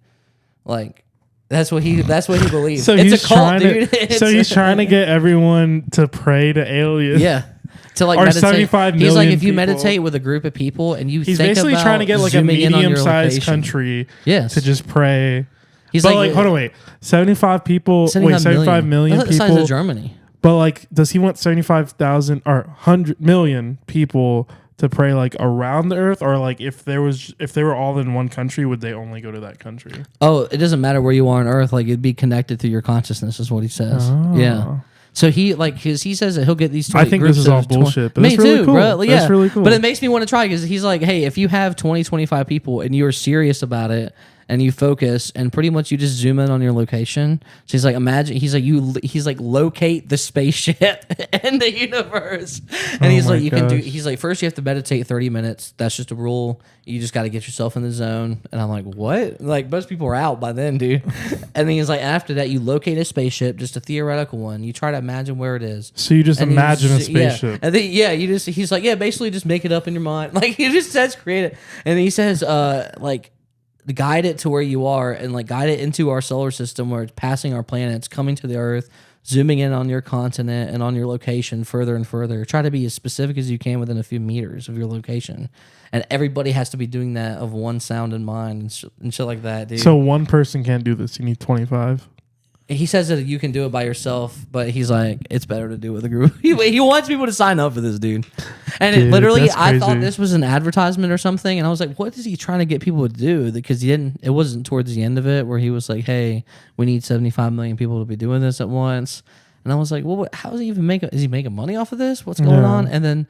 Like, that's what he believes. So it's he's a cult, dude. He's trying to get everyone to pray to aliens. Yeah. To like Or meditate. 75 He's like, million if you people. meditate with a group of people and you He's think basically about trying to get like a zooming in on your medium-sized location. country Yes. to just pray. He's But like, hold on, wait. 75 people. 75 million That's the size people. of Germany. But like, does he want 75,000 or 100 million people to pray like around the earth, or like if they were all in one country, would they only go to that country? Oh, it doesn't matter where you are on earth. Like it'd be connected through your consciousness, is what he says. Oh. Yeah. So he he says that he'll get these 20 I think groups this is all of bullshit. But Me that's really too, cool. bro. Yeah. That's really cool. But it makes me want to try because he's like, hey, if you have 20, 25 people and you're serious about it and you focus and pretty much you just zoom in on your location. So he's like, imagine, he's like, locate the spaceship in the universe. And he's like, he's like, first you have to meditate 30 minutes. That's just a rule. You just got to get yourself in the zone. And I'm like, what? Like most people are out by then, dude. And then he's like, after that, you locate a spaceship, just a theoretical one. You try to imagine where it is. So you just imagine a spaceship. Yeah. And then, he's like, basically just make it up in your mind. Like he just says, create it. And he says, like, guide it to where you are and like guide it into our solar system where it's passing our planets, coming to the earth, zooming in on your continent and on your location further and further. Try to be as specific as you can within a few meters of your location. And everybody has to be doing that of one sound in mind and shit like that, dude. So one person can't do this. You need 25. He says that you can do it by yourself, but he's like, it's better to do it with a group. He wants people to sign up for this, dude. And Dude, it literally, that's I thought crazy. this was an advertisement or something, and I was like, what is he trying to get people to do? Because it wasn't towards the end of it where he was like, hey, we need 75 million people to be doing this at once. And I was like, well, how is he even is he making money off of this? What's going on? And then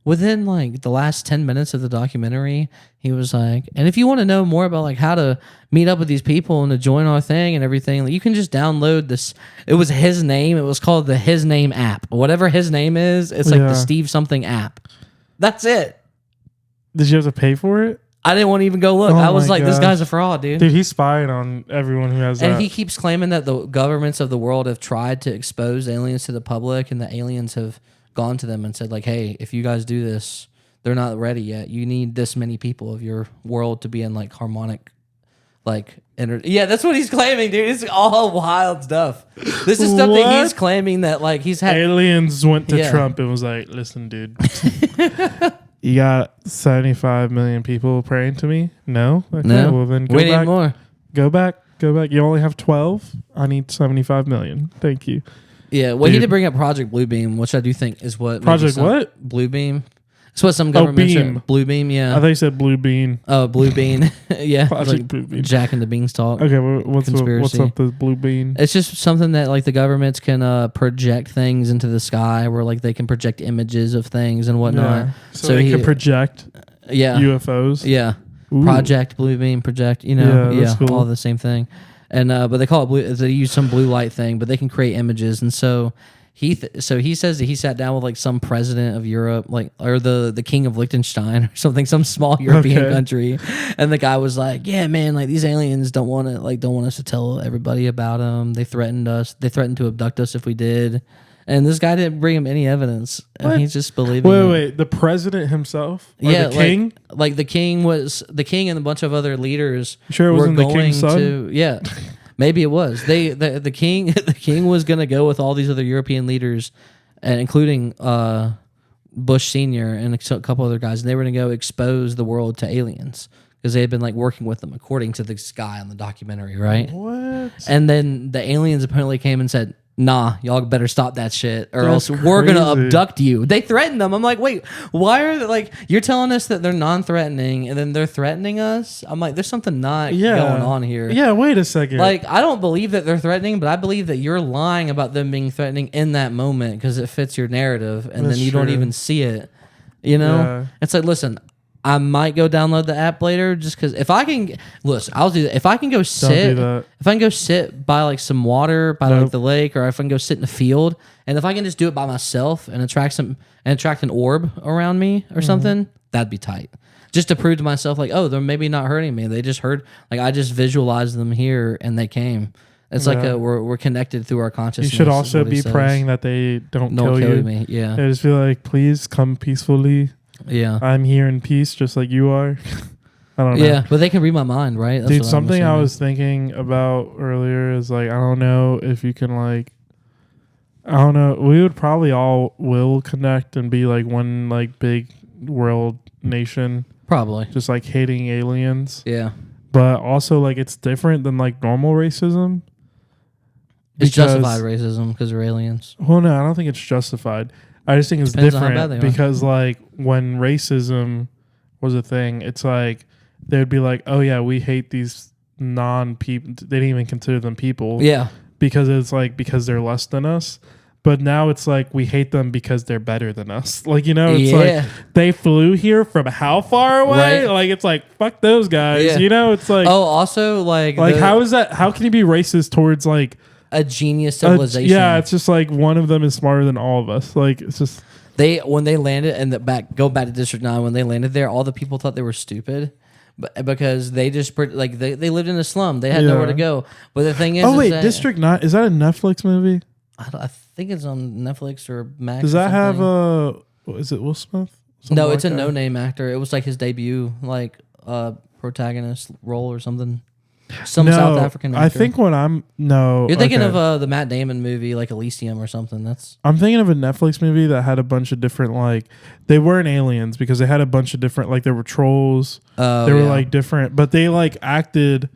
within like the last 10 minutes of the documentary, he was like, and if you want to know more about like how to meet up with these people and to join our thing and everything, like, you can just download this. It was his name. It was called the His Name app. Whatever his name is, it's like the Steve something app. That's it. Did you have to pay for it? I didn't want to even go look. Oh I was my like, this gosh. guy's a fraud, dude. Dude, he's spying on everyone who has And that. he keeps claiming that the governments of the world have tried to expose aliens to the public, and the aliens have gone to them and said, like, hey, if you guys do this, they're not ready yet. You need this many people of your world to be in like harmonic, like, yeah, that's what he's claiming, dude. It's all wild stuff. This is stuff that he's claiming that like he's had. Aliens went to Trump and was like, listen, dude. You got 75 million people praying to me? No? Okay, No. well then We need more. Go back. You only have 12? I need 75 million. Thank you. Yeah, well, he did bring up Project Bluebeam, which I do think is what... Project what? Bluebeam. It's what some governments... Beam. Bluebeam, yeah. I thought you said Blue Bean. Oh, Blue Bean. Yeah. Project like Blue Bean. Jack and the Beanstalk. Okay, what's Conspiracy. up with Blue Bean? It's just something that like the governments can project things into the sky where like they can project images of things and whatnot. Yeah. So they can project UFOs? Yeah. Ooh. Project Bluebeam, project, that's cool. all the same thing. And but they call it they use some blue light thing, but they can create images. And so he says that he sat down with like some president of Europe, like or the king of Liechtenstein or something, some small European country, and the guy was like, "Yeah, man, like these aliens don't want us to tell everybody about them. They threatened us. They threatened to abduct us if we did." And this guy didn't bring him any evidence, and he's just believing. Wait, the president himself? Or yeah, the king? Like the king and a bunch of other leaders. Sure, it wasn't the king's son? Yeah. Maybe it was. The king was gonna go with all these other European leaders, and including Bush Senior and a couple other guys, and they were gonna go expose the world to aliens because they had been like working with them, according to this guy on the documentary, right? What? And then the aliens apparently came and said, nah, y'all better stop that shit or That's else we're going to crazy. abduct you. They threatened them. I'm like, wait, why are they like, you're telling us that they're non-threatening and then they're threatening us? I'm like, there's something not going on here. Yeah, wait a second. Like, I don't believe that they're threatening, but I believe that you're lying about them being threatening in that moment because it fits your narrative and That's then you don't true. even see it. You know? Yeah. It's like, listen, I might go download the app later just because if I can listen, I'll do that. If I can go sit, that. if I can go sit by like some water by like the lake, or if I can go sit in the field, and if I can just do it by myself and attract an orb around me or something, that'd be tight. Just to prove to myself, like, oh, they're maybe not hurting me. They just heard, like, I just visualized them here and they came. It's like we're connected through our consciousness. You should also be praying that they don't kill you. Me. Yeah. They just be like, please come peacefully. Yeah. I'm here in peace, just like you are. I don't know. Yeah, but they can read my mind, right? That's dude, what I'm something I assuming. was thinking about earlier is like, I don't know if you can like, I don't know. We would probably all will connect and be like one like big world nation. Probably. Just like hating aliens. Yeah. But also like it's different than like normal racism. It's justified racism because they're aliens. Well, no, I don't think it's justified. I just think it's Depends on how bad different they are. because like when racism was a thing, it's like they would be like, oh yeah, we hate these non-people. They didn't even consider them people. Yeah. Because it's like, because they're less than us. But now it's like we hate them because they're better than us. Like, you know, it's like they flew here from how far away? Right. Like, it's like, fuck those guys. Yeah. You know, it's like, oh, also like how is that? How can you be racist towards like a genius civilization? Yeah, it's just like one of them is smarter than all of us. Like, it's just when they landed and go back to District 9, when they landed there, all the people thought they were stupid. But because they just like they lived in a slum, they had nowhere to go. But the thing is, District 9, is that a Netflix movie? I think it's on Netflix or Max. Does that have is it Will Smith? No, it's a no-name actor. It was like his debut, like protagonist role or something. South African actor. I think you're thinking of the Matt Damon movie, like Elysium or something. I'm thinking of a Netflix movie that had a bunch of different, like, they weren't aliens because they had a bunch of different, like, there were trolls. They were like different, but they like acted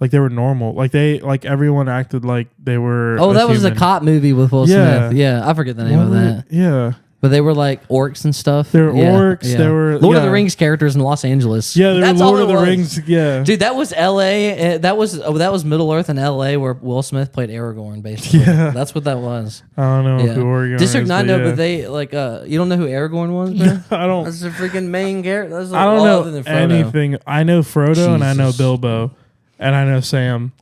like they were normal. Like everyone acted like they were. Oh, that was a cop movie with Will Smith. Yeah, I forget the name of that. Yeah. But they were like orcs and stuff. They were orcs. Yeah. They were Lord of the Rings characters in Los Angeles. Yeah, they were Lord of the Rings. Yeah, dude, that was L.A. That was Middle Earth in L.A. where Will Smith played Aragorn. Basically, that's what that was. I don't know who Aragorn District 9, but they like you don't know who Aragorn was, man? I don't. That's the freaking main character. That's I don't know anything. I know Frodo and I know Bilbo, and I know Sam.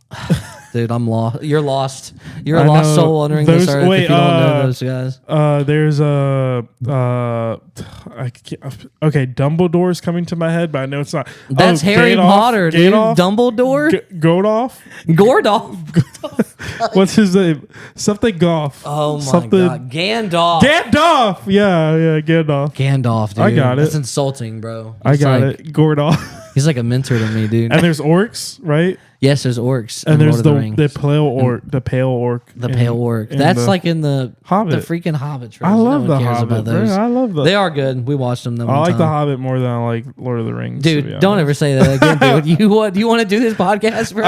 Dude, I'm lost. You're lost. You're a lost soul wandering this earth if you don't know those guys. There's Dumbledore's coming to my head, but I know it's not. That's Harry Potter, dude. Dumbledore? Gordolf? What's his name? Something Goff. Oh my God. Gandalf. Yeah, Gandalf. Gandalf, dude. I got it. That's insulting, bro. I got it. Gordolf. He's like a mentor to me, dude. And there's orcs, right? Yes, there's orcs. And there's the pale orc. The pale orc. That's like in the Hobbit. The freaking Hobbit trilogy. I love the Hobbit. I love them. They are good. We watched them. I like the Hobbit more than I like Lord of the Rings. Dude, don't ever say that again, dude. You want to do this podcast, bro?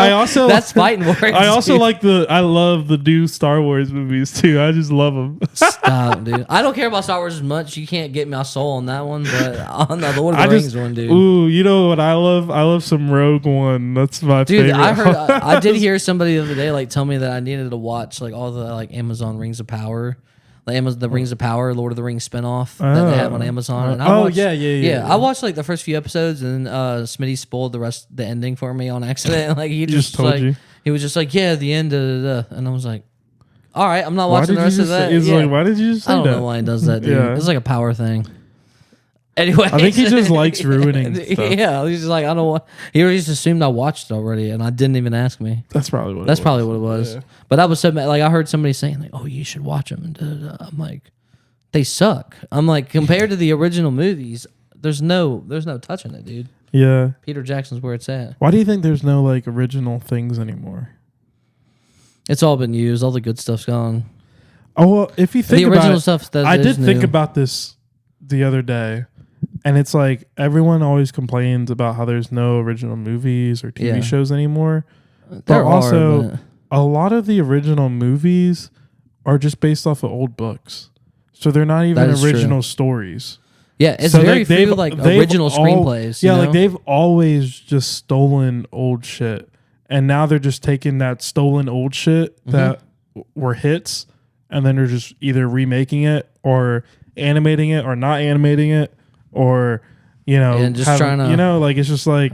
That's fighting words. I also I love the new Star Wars movies too. I just love them. Stop, dude. I don't care about Star Wars as much. You can't get my soul on that one, but on the Lord of the Rings one, dude. Ooh, you know what I love? I love some Rogue One. That's my favorite. I did hear somebody the other day like tell me that I needed to watch like all the like Amazon Rings of Power, like the Rings of Power, Lord of the Rings spinoff that they have on Amazon. And I watched, I watched like the first few episodes, and Smitty spoiled the ending for me on accident. Like he just told you. He was just like, yeah, the end, and I was like, all right, I'm not watching the rest of that. Like, why did you just say that? I don't know why he does that, dude. It's like a power thing. Anyway, I think he just likes ruining stuff. Yeah, he's just like, I don't want. He just assumed I watched it already, and I didn't even ask me. That's probably what. Probably what it was. Yeah. But I was so mad. Like I heard somebody saying, like, "Oh, you should watch them." And I'm like, they suck. I'm like, compared to the original movies, there's no touching it, dude. Yeah, Peter Jackson's where it's at. Why do you think there's no like original things anymore? It's all been used. All the good stuff's gone. Oh, well, if you think the original stuff, I did think about this the other day. And it's like everyone always complains about how there's no original movies or TV shows anymore. But also, a lot of the original movies are just based off of old books. So they're not even original stories. Yeah, it's very few like original screenplays. Yeah, like they've always just stolen old shit. And now they're just taking that stolen old shit that were hits, and then they're just either remaking it or animating it or not animating it. Or, and just trying to, like it's just like,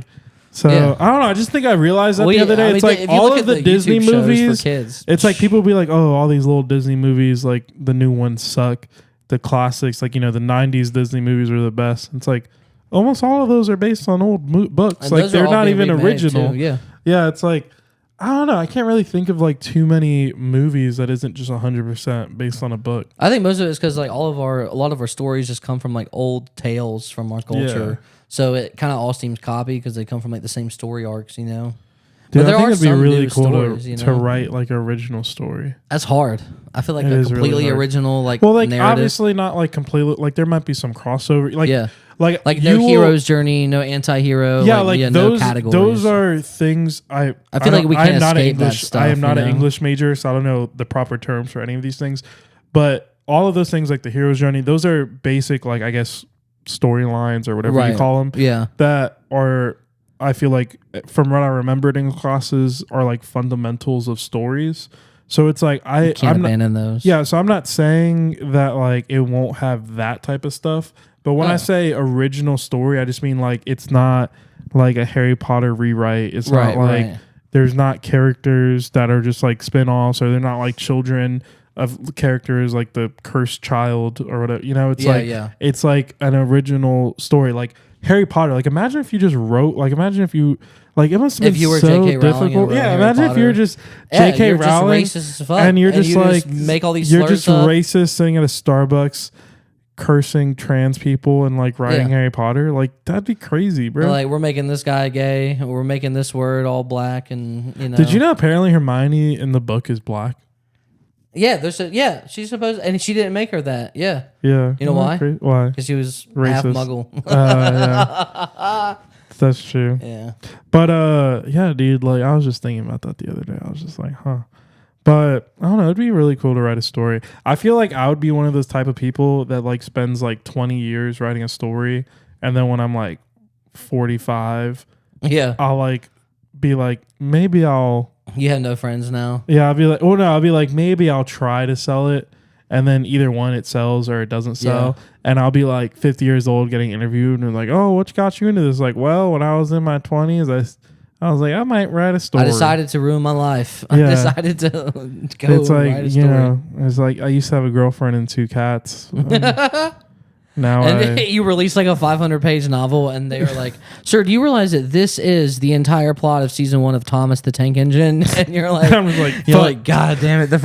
so I don't know. I just think I realized that the other day. It's like all of the Disney movies for kids. It's like people will be like, oh, all these little Disney movies, like the new ones suck. The classics, like the '90s Disney movies were the best. It's like almost all of those are based on old books. And like they're not even original. Too, yeah. It's like I don't know. I can't really think of like too many movies that isn't just 100% based on a book. I think most of it is because like a lot of our stories just come from like old tales from our culture. Yeah. So it kind of all seems copied because they come from like the same story arcs, Dude, but there I think it'd be really cool stories, to write like an original story. That's hard. I feel like a completely original narrative. Obviously not like completely. Like there might be some crossover. Like no hero's journey, no anti-hero. Yeah, those, no categories. Those are things I feel like we can't escape that stuff. I am not an English major, so I don't know the proper terms for any of these things. But all of those things, like the hero's journey, those are basic, like I guess storylines or whatever you call them. Yeah. That are, I feel like, from what I remembered in classes, are like fundamentals of stories. So it's like I'm abandon those. Yeah, so I'm not saying that like it won't have that type of stuff, but when I say original story, I just mean like it's not like a Harry Potter rewrite. It's not like there's not characters that are just like spin-offs, or they're not like children of characters like the cursed child or whatever. You know, it's it's like an original story. Like Harry Potter. Like imagine if you just wrote. Like imagine if you. Like it must have been if you were so J.K. Rowling difficult. Yeah, imagine if you're just J.K. Rowling and you're just like make all these. You're just racist sitting at a Starbucks, cursing trans people and like writing Harry Potter. Like that'd be crazy, bro. Like we're making this guy gay. We're making this word all black, and you know. Did you know apparently Hermione in the book is black? Yeah, she's supposed, and she didn't make her that. Yeah. Yeah. You know why? Why? Because she was racist. half Muggle. Yeah. That's true. Yeah. But yeah, dude, like I was just thinking about that the other day. I was just like, huh. But I don't know, it'd be really cool to write a story. I feel like I would be one of those type of people that like spends like 20 years writing a story, and then when I'm like 45, I'll like be like, maybe I'll. You have no friends now. Yeah, I'll be like, oh no, I'll be like, maybe I'll try to sell it. And then either one, it sells or it doesn't sell. Yeah. And I'll be like 50 years old getting interviewed and like, oh, what got you into this? Like, well, when I was in my 20s, I was like, I might write a story. I decided to ruin my life. Yeah. I decided to go it's like, write a story. You know, it's like I used to have a girlfriend and 2 cats. Now you release like a 500-page novel, and they were like, "Sir, do you realize that this is the entire plot of season 1 of Thomas the Tank Engine?" And you're like, I was like, "You're like, God damn it!" The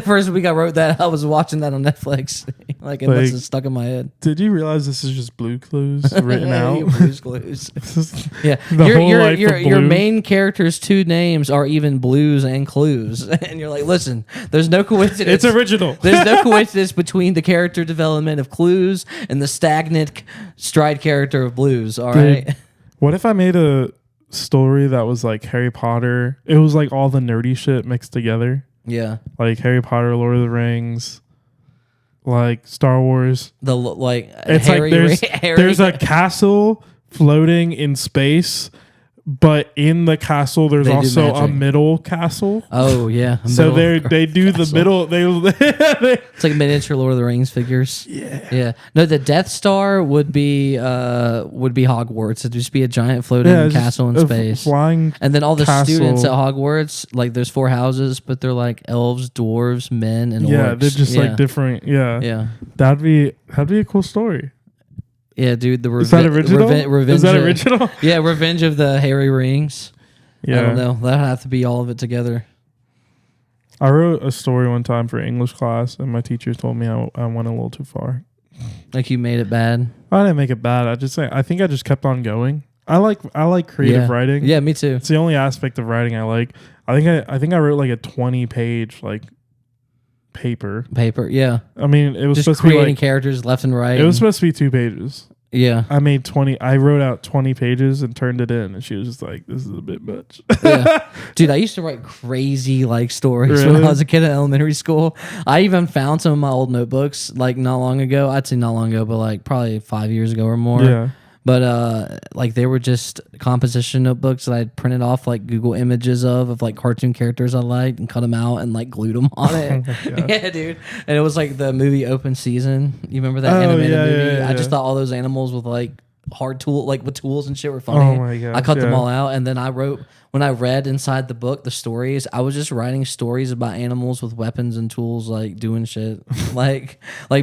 first week I wrote that, I was watching that on Netflix, like it was stuck in my head. Did you realize this is just Blue Clues written out? Blue's Clues. Yeah, your your main character's 2 names are even Blues and Clues, and you're like, listen, there's no coincidence. It's original. There's no coincidence between the character development of Clues and the stagnant stride character of Blues. All right. What if I made a story that was like Harry Potter? It was like all the nerdy shit mixed together. Yeah. Like Harry Potter, Lord of the Rings, like Star Wars. It's Harry, like there's a castle floating in space, but in the castle there's also a middle castle. Oh yeah. So they do the middle. It's like miniature Lord of the Rings figures. Yeah. No, the Death Star would be Hogwarts. It'd just be a giant floating castle in space. Flying. And then all the castle. students at Hogwarts, like there's 4 houses, but they're like elves, dwarves, men, and orcs. Yeah, they're just like different. Yeah. Yeah. That'd be a cool story. Yeah, dude. Is that original? Revenge. Is that original? Yeah, Revenge of the Harry Rings. Yeah. I don't know. That'd have to be all of it together. I wrote a story one time for English class, and my teacher told me I went a little too far. Like you made it bad? I didn't make it bad. I think I just kept on going. I like creative writing. Yeah, me too. It's the only aspect of writing I like. I think I wrote like a 20-page like paper. Yeah. I mean, it was just supposed to be creating characters left and right. It was supposed to be 2 pages. Yeah. I wrote out 20 pages and turned it in, and she was just like, this is a bit much. Yeah. Dude, I used to write crazy like stories when I was a kid in elementary school. I even found some of my old notebooks like not long ago. I'd say not long ago, but like probably 5 years ago or more. Yeah. But like they were just composition notebooks that I'd printed off like Google images of like cartoon characters I liked and cut them out and like glued them on it. Yeah, dude. And it was like the movie Open Season. You remember that animated movie? Yeah. I just thought all those animals with like with tools and shit were funny. Oh my gosh, I cut them all out, and then when I read inside the book the stories, I was just writing stories about animals with weapons and tools, like doing shit, like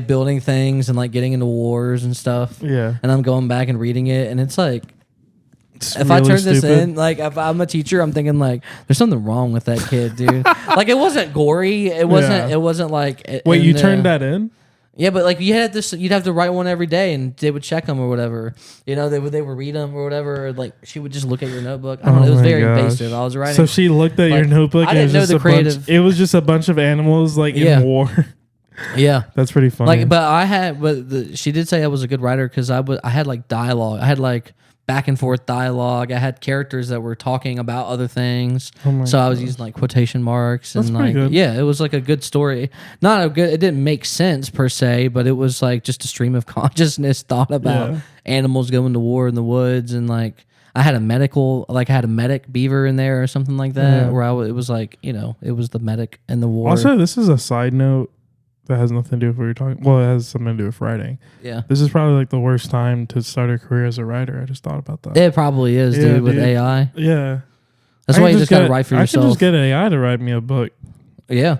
building things and like getting into wars and stuff. Yeah. And I'm going back and reading it, and it's like, if really I turn this stupid. in, like if I'm a teacher, I'm thinking like, there's something wrong with that kid, dude. Like it wasn't gory. It wasn't like. Wait, you turned that in? Yeah, but like you'd have to write one every day, and they would check them or whatever. You know, they would read them or whatever. Or like she would just look at your notebook. I don't know. It was very invasive. I was writing. So she looked at your notebook. I didn't know the creative. It was just a bunch of animals like in war. Yeah, that's pretty funny. Like, she did say I was a good writer because I had like dialogue. I had like back and forth dialogue. I had characters that were talking about other things. Oh so I was using like quotation marks and like good. yeah, it was like a good story. Not a good. It didn't make sense per se, but it was like just a stream of consciousness thought about animals going to war in the woods and like. I had a medic beaver in there or something like that, where it was like, you know, it was the medic in the war. Also, this is a side note that has nothing to do with what you're talking. Well, it has something to do with writing. Yeah. This is probably like the worst time to start a career as a writer. I just thought about that. It probably is, dude, with AI. Yeah. That's why you just got to write for yourself. I should just get an AI to write me a book. Yeah.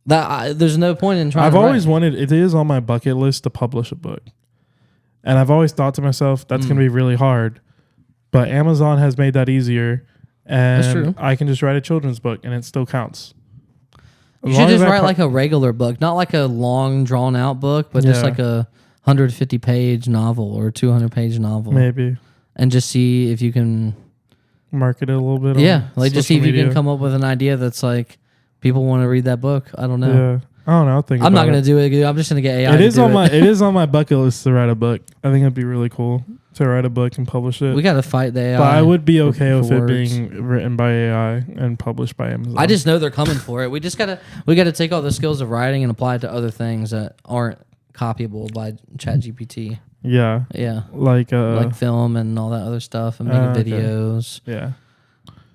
There's no point in trying I've to always wanted, it is on my bucket list to publish a book. And I've always thought to myself, that's going to be really hard. But Amazon has made that easier, and I can just write a children's book, and it still counts. You should just write like a regular book, not like a long, drawn-out book, but just like a 150-page novel or 200-page novel. Maybe. And just see if you can... market it a little bit. Yeah, like just see if you can come up with an idea that's like, people want to read that book. I don't know. Yeah. I don't know. I'm not going to do it. I'm just going to get AI It is on my bucket list to write a book. I think it'd be really cool to write a book and publish it. We got to fight the AI. But I would be okay with it being written by AI and published by Amazon. I just know they're coming for it. We got to take all the skills of writing and apply it to other things that aren't copyable by ChatGPT. Yeah. Yeah. Like film and all that other stuff and making videos. Yeah.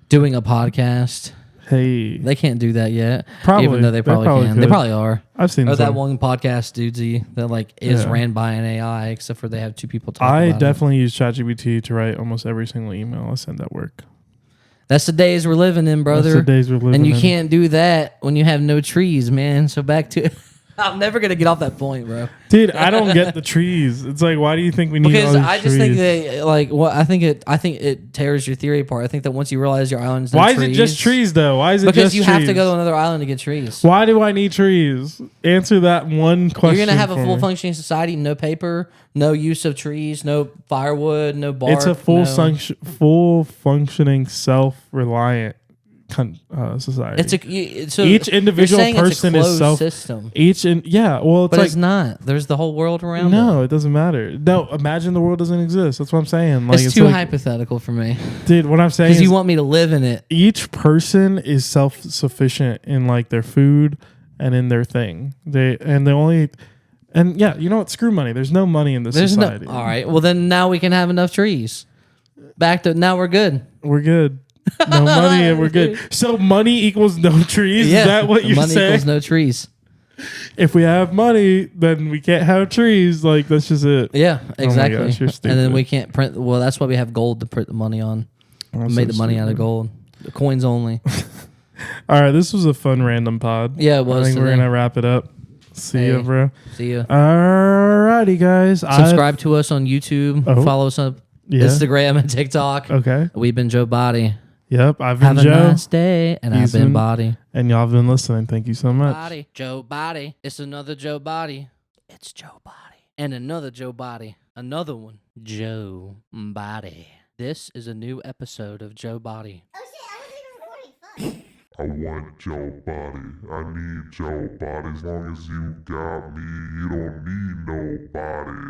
Doing a podcast. Hey, they can't do that yet. Probably, even though they probably can. Could. They probably are. I've seen that one podcast, dudesy, that like is ran by an AI, except for they have two people talking. I definitely use ChatGPT to write almost every single email I send at work. That's the days we're living in, brother. That's the days we're living in. And you can't do that when you have no trees, man. So back to I'm never gonna get off that point, bro. Dude, I don't get the trees. It's like, why do you think we need because all these I just think that like what I think it tears your theory apart. I think that once you realize your island's no why trees, is it just trees though? Why is it because just you trees? have to go to another island to get trees. Why do I need trees? Answer that one question. You're gonna have a for full me. functioning society, no paper, no use of trees, no firewood, no bark. It's a full functioning, self-reliant society. So each individual person is self system. Well, but it's not. There's the whole world around. No, it doesn't matter. No, imagine the world doesn't exist. That's what I'm saying. Like, it's too hypothetical for me, dude. What I'm saying is, because you want me to live in it. Each person is self-sufficient in like their food and in their thing. You know what? Screw money. There's no money in this society. All right. Well, then now we can have enough trees. Now we're good. We're good. No money and we're good. So money equals no trees? Yeah, is that what you're money saying? Money equals no trees. If we have money, then we can't have trees. Like, that's just it. Yeah, exactly. Oh my gosh, you're stupid. And then we can't print. Well, that's why we have gold to print the money on. Made the money out of gold. The coins only. All right, this was a fun random pod. Yeah, it was. I think we're gonna wrap it up. See ya, bro. See ya. Alrighty, guys. Subscribe to us on YouTube. Follow us on Instagram and TikTok. Okay. We've been Jobodie. Yep, I've been Have Joe. Have a nice day, and I've been Body. And y'all have been listening. Thank you so much. Jobodie. It's another Jobodie. It's Jobodie. And another Jobodie. Another one. Jobodie. This is a new episode of Jobodie. Oh shit, I wasn't even recording. Fuck. I want Jobodie. I need Jobodie. As long as you got me, you don't need nobody.